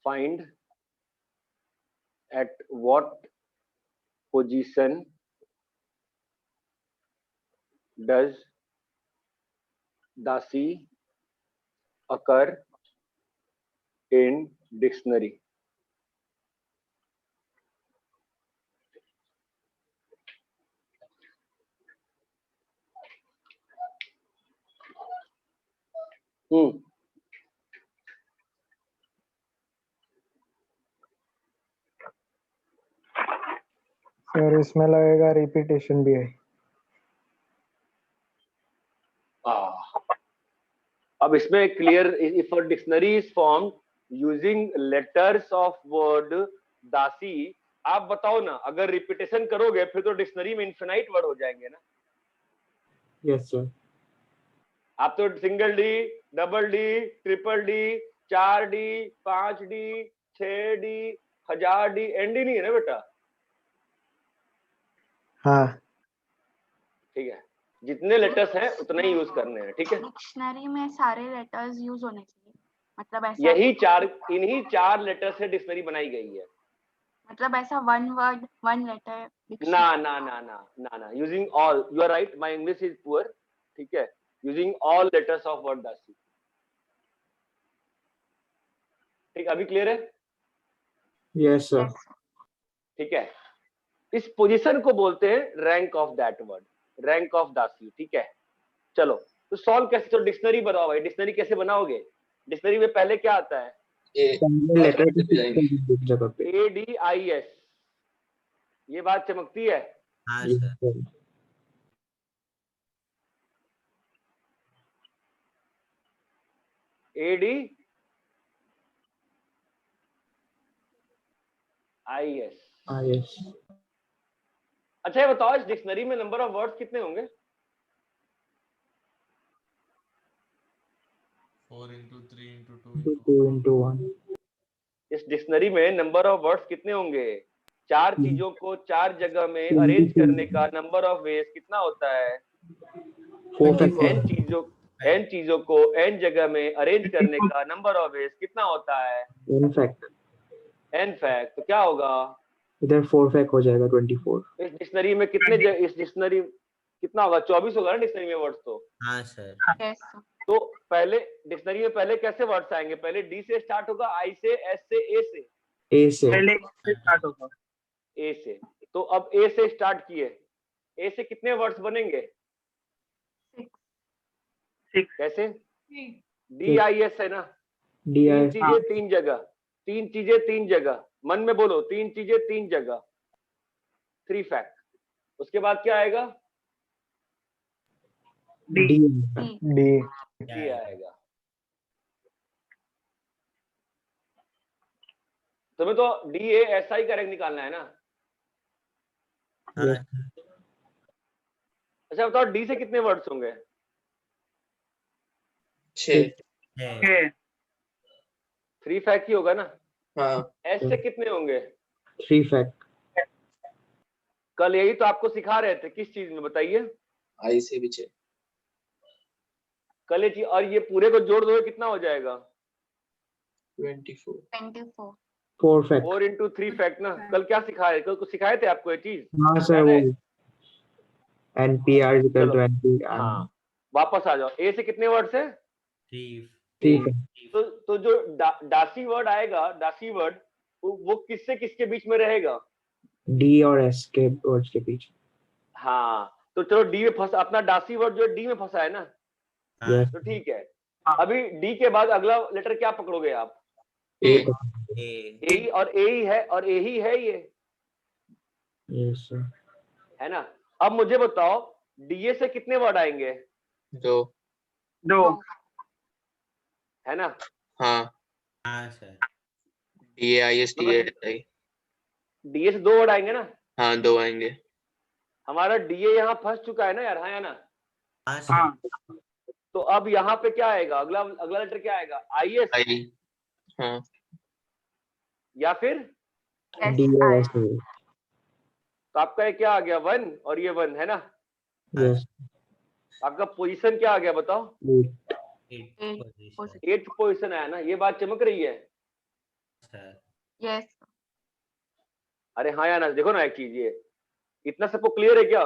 find at what position does Dasi occur in dictionary? Sir इसमें लगेगा repetition भी है। अब इसमें clear, if a dictionary is formed using letters of word दासी, आप बताओ ना, अगर रिपीटेशन करोगे फिर तो डिक्शनरी में इनफिनाइट वर्ड हो जाएंगे ना। Yes sir. आप तो single D, double D, triple D, 4 D, 5 D, 6 D, 1000 D, and he नहीं है ना बेटा। हाँ ठीक है, जितने लेटर्स हैं उतने ही यूज करने हैं। ठीक है, डिक्शनरी में सारे लेटर्स यूज होने चाहिए, मतलब ऐसा यही इन्हीं 4 लेटर से डिक्शनरी बनाई गई है। मतलब ऐसा वन वर्ड वन लेटर ना ना ना ना ना ना, using all, you are right, my English is poor. ठीक है, using all letters of word दासी। ठीक, अभी क्लियर है? Yes sir. ठीक है, इस पोजीशन को बोलते हैं rank of that word, rank of दासी। ठीक है, चलो तो सॉल्व कैसे, तो डिक्शनरी बनाओ भाई। डिक्शनरी कैसे बनाओगे? डिक्शनरी में पहले क्या आता है? ADIS, ये बात चमकती है। हाँ सर। ADIS। अच्छा ये बताओ, इस डिक्शनरी में नंबर ऑफ वर्ड्स कितने होंगे? 4 into 3 into 2 into 1। इस डिक्शनरी में नंबर ऑफ वर्ड्स कितने होंगे? 4 चीजों को 4 जगह में अरेंज करने का नंबर ऑफ वेज कितना होता है? n चीजों को n जगह में अरेंज करने का नंबर ऑफ वेज कितना होता है? n fact. तो क्या होगा? इधर 4 फैक्ट हो जाएगा 24। इस डिक्शनरी में इस डिक्शनरी कितना होगा? 24 होगा ना डिक्शनरी में वर्ड्स तो। हाँ सर। तो पहले डिक्शनरी में पहले कैसे वर्ड्स आएंगे? पहले डी से स्टार्ट होगा, आई से, एस से, ए से। पहले स्टार्ट होगा ए से। तो अब ए से स्टार्ट किए, ए से कितने वर्ड्स बनेंगे? 6। कैसे? DIS है ना, DIS। 3 चीजें 3 जगह, 3 चीजें 3 जगह, मन में बोलो 3 चीजें 3 जगह, 3 फैक्ट। उसके बाद क्या आएगा? डी आएगा। तुम्हें तो DASI का रैंक निकालना है ना। अच्छा बताओ, डी से कितने वर्ड्स होंगे? 6। 3 फैक्ट ही होगा ना। हाँ। एस से कितने होंगे? 3 फैक्ट। कल यही तो आपको सिखा रहे थे, किस चीज में बताइए? आई से भी 6। कल ये और ये पूरे को जोड़ दो कितना हो जाएगा? 24। 4 फैक्ट। 4 into 3 फैक्ट ना। कल क्या सिखाए? कल कुछ सिखाए थे आपको ये चीज? हाँ सर, वो NPR इक्वल टू NP। हाँ, वापस आ जाओ। ए से कितने वर्ड्स है? 3। तो जो दासी वर्ड आएगा, दासी वर्ड वो किससे किसके बीच में रहेगा? डी और एस के वर्ड्स के बीच। हाँ, तो चलो डी में फंसा, अपना दासी वर्ड जो डी में फंसा है ना। तो ठीक है, अभी डी के बाद अगला लेटर क्या पकड़ोगे आप? ए और ए ही है, और ए ही है ये। Yes sir. है ना। अब मुझे बताओ, डीए से कितने वर्ड आएंगे? 2। है ना। हाँ सर। DAIS DAI। डीए से 2 वर्ड आएंगे ना। हाँ 2 आएंगे। हमारा डीए यहाँ फंस चुका है ना यार, हाँ या ना। हाँ। तो अब यहाँ पे क्या आएगा? अगला लेटर क्या आएगा? IS। हाँ। या फिर DAS। तो आपका ये क्या आ गया 1 और ये 1 है ना। यस आपका पोजीशन क्या आ गया बताओ। 8th पोजीशन आया ना। ये बात चमक रही है। यस अरे हाँ यार देखो ना एक चीज, ये इतना सबको क्लियर है क्या?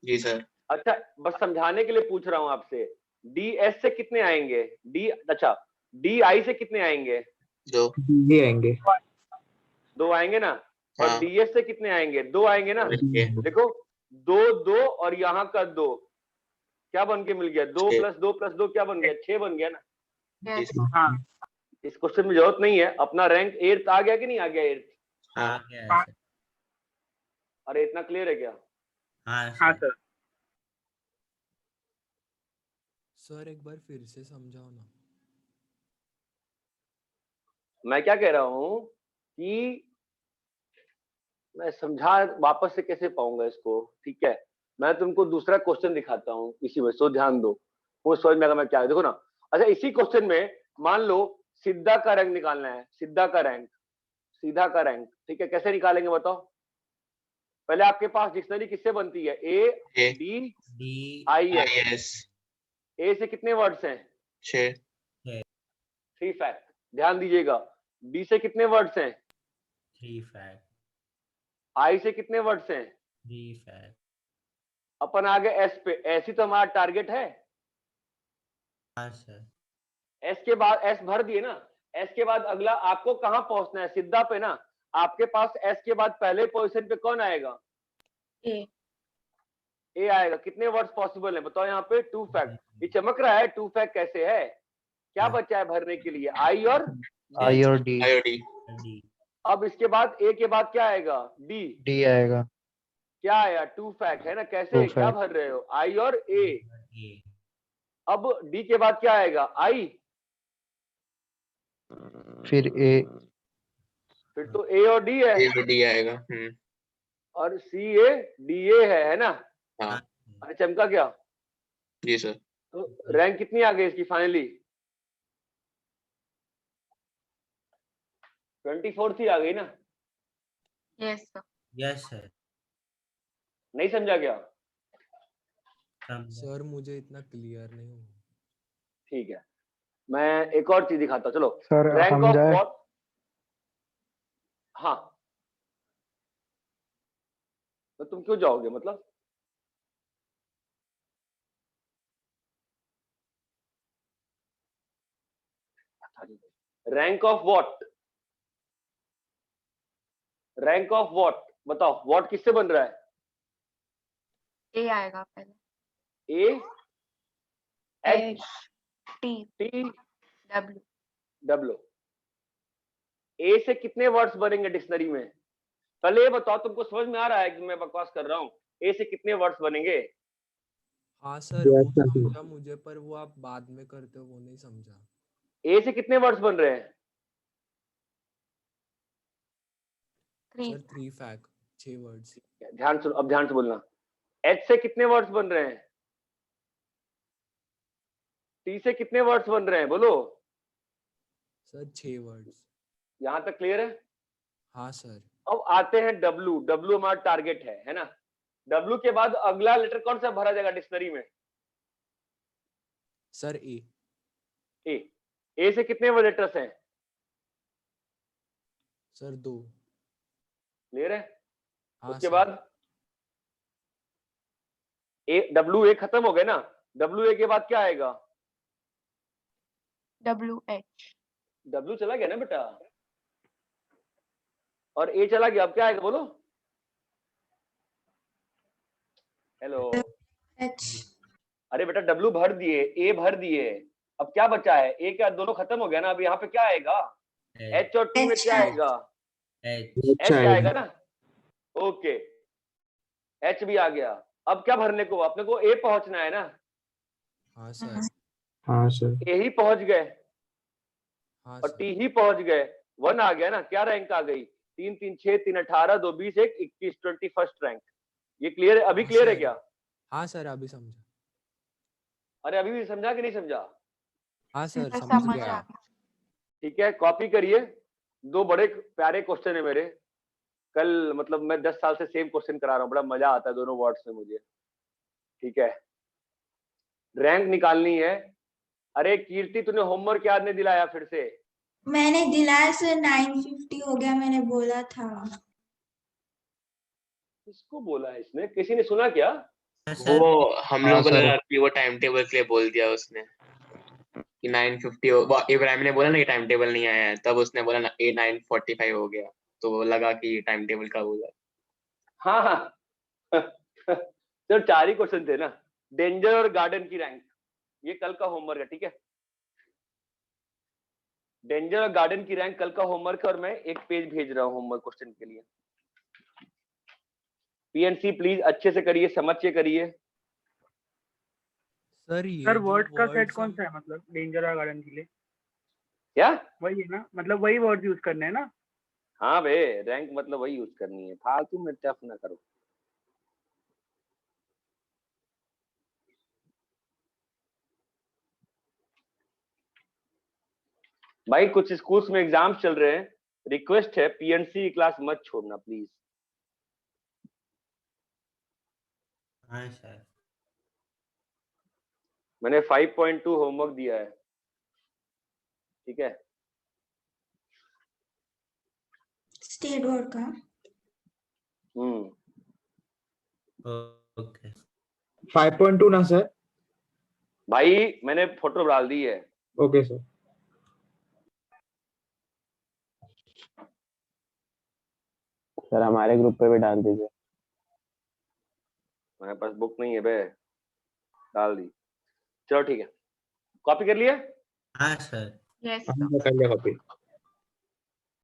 जी सर। अच्छा बस समझाने के लिए पूछ रहा हूँ आपसे, डी एस से कितने आएंगे? डी अच्छा डी आई से कितने आएंगे? 2 ये आएंगे 2 आएंगे ना। और हाँ। डी एस से कितने आएंगे? 2 आएंगे ना। देखो 2 2 और यहाँ का 2 क्या बन के मिल गया? 2 + 2 + 2 क्या बन गया? 6 बन गया ना। हाँ इस क्वेश्चन में जरूरत नहीं है। अपना रैंक 8th आ गया कि नहीं आ गया 8th? हाँ अरे इतना क्लियर है क्या? हाँ सर। सर एक बार फिर से समझाओ ना। मैं क्या कह रहा हूँ कि मैं समझा वापस से कैसे पाऊंगा इसको। ठीक है मैं तुमको दूसरा क्वेश्चन दिखाता हूँ इसी में, सो ध्यान दो, वो समझ में आएगा मैं क्या है। देखो ना, अच्छा इसी क्वेश्चन में मान लो सिद्धा का रैंक निकालना है। सिद्धा का रैंक, सीधा का रैंक। ठीक है कैसे निकालेंगे बताओ? पहले आपके पास डिक्शनरी किससे बनती है? A D I S. ए से कितने वर्ड्स हैं? 6 3 फैक्ट। ध्यान दीजिएगा। डी से कितने वर्ड्स हैं? 3 फैक्ट। आई से कितने वर्ड्स हैं? 3 फैक्ट। अपन आ गए एस पे। एस ही तो हमारा टारगेट है। हाँ सर। एस के बाद एस भर दिए ना। एस के बाद अगला आपको कहां पहुंचना है? सिद्धा पे ना। आपके पास एस के बाद पहले पोजीशन पे कौन आएगा? ए आएगा। कितने वर्ड्स पॉसिबल है बताओ यहाँ पे? 2 फैक्ट। ये चमक रहा है 2 फैक्ट कैसे है? क्या बचा है भरने के लिए? आई और डी। अब इसके बाद ए के बाद क्या आएगा? डी। डी आएगा। क्या आया? 2 फैक्ट है ना। कैसे 2 क्या फैक्ट। भर रहे हो? आई और ए। अब डी के बाद क्या आएगा? आई। फिर ए। फिर तो ए और डी है। ए और डी आएगा। और सी ए डी ए है ना। हाँ अरे चमका क्या? जी सर। तो रैंक कितनी आ गई इसकी फाइनली? 24th ही आ गई ना। Yes sir. Yes sir. नहीं समझा क्या? सर मुझे इतना क्लियर नहीं हुआ। ठीक है मैं एक और चीज दिखाता हूं। चलो सर रैंक हम ऑफ जाए? व्हाट। हाँ तो तुम क्यों जाओगे मतलब? Rank of what. Rank of what बताओ। व्हाट किससे बन रहा है? ए आएगा पहले। A H T T W. W. A से कितने वर्ड्स बनेंगे डिक्शनरी में? पहले ये बताओ तुमको समझ में आ रहा है कि मैं बकवास कर रहा हूँ? ए से कितने वर्ड्स बनेंगे? हाँ सर वो समझा मुझे, पर वो आप बाद में करते हो वो नहीं समझा। ए से कितने वर्ड्स बन रहे हैं? Sir 3 fact 6 words. ध्यान सुन, अब ध्यान से बोलना। एच से कितने वर्ड्स बन रहे हैं? टी से कितने वर्ड्स बन रहे हैं बोलो? Sir 6 words. यहां तक क्लियर है? हाँ सर। अब आते हैं डब्ल्यू। डब्ल्यू हमारा टारगेट है ना। डब्ल्यू के बाद अगला लेटर कौन सा भरा जाएगा डिक्शनरी में? सर ए। ए। ए से कितने वो लेटर्स हैं? सर 2। क्लियर है? हाँ उसके सर। बाद ए डब्ल्यू ए खत्म हो गए ना। डब्ल्यू ए के बाद क्या आएगा? W H. डब्ल्यू चला गया ना बेटा, और ए चला गया। अब क्या आएगा बोलो? हेलो। एच। अरे बेटा डब्ल्यू भर दिए, ए भर दिए, अब क्या बचा है? ए क्या दोनों खत्म हो गया ना। अब यहाँ पे क्या आएगा? एच और टी में क्या आएगा? एच आएगा ना। ओके एच भी आ गया। अब क्या भरने को? अपने को ए पहुंचना है ना। हाँ सर। हाँ सर। ए ही पहुंच गए हाँ और सर। टी ही पहुंच गए। 1 आ गया ना। क्या रैंक आ गई? 3 3 6 3 18 2 20 1 21 21st रैंक। ये क्लियर है? अभी हाँ क्लियर है सर। क्या? हाँ सर अभी समझा। अरे अभी भी समझा कि नहीं समझा? हाँ सर सर समझ समझ गया। आ गया। ठीक है कॉपी करिए। 2 बड़े प्यारे क्वेश्चन है मेरे, कल मतलब मैं 10 साल से सेम क्वेश्चन करा रहा हूँ, बड़ा मजा आता है दोनों वर्ड्स में मुझे। ठीक है, रैंक निकालनी है। अरे कीर्ति, तूने होमवर्क याद नहीं दिलाया फिर से? मैंने दिलाया सर, 950 हो गया, मैंने बोला था। किसको बोला है इसने? किसी ने सुना क्या? वो हम हाँ लोगों को सर। लगा कि वो टाइम टेबल के लिए बोल दिया उसने कि 950 इब्राहिम ने बोला ना कि टाइम टेबल नहीं आया है, तब उसने बोला ना 945 हो गया, तो वो लगा कि टाइम टेबल का बोला। हाँ हाँ तो 4 ही क्वेश्चन थे ना, डेंजर और गार्डन की रैंक। ये कल का होमवर्क है, ठीक है? डेंजर और गार्डन की रैंक कल का होमवर्क है, और मैं एक पेज भेज रहा हूँ होमवर्क क्वेश्चन के लिए। पीएनसी प्लीज अच्छे से करिए, समझ के करिए। सर ये सर जो वर्ड का सेट वर्ड्स कौन हम सा है, मतलब डेंजर और गार्डन के लिए? क्या? वही है ना, मतलब वही वर्ड यूज करने हैं ना? हाँ बे, रैंक मतलब वही यूज करनी है, फालतू में टफ ना करो। भाई कुछ स्कूल्स में एग्जाम्स चल रहे हैं, रिक्वेस्ट है पीएनसी क्लास मत छोड़ना प्लीज। हाँ सर। मैंने 5.2 होमवर्क दिया है, ठीक है? स्टेट बोर्ड का। ओके 5.2 ना सर? भाई मैंने फोटो डाल दी है। Okay sir. सर हमारे ग्रुप पे भी डाल दीजिए। मेरे पास बुक नहीं है बे, डाल दी। चलो ठीक है, कॉपी कर लिया? हाँ सर। यस हमने कर लिया कॉपी।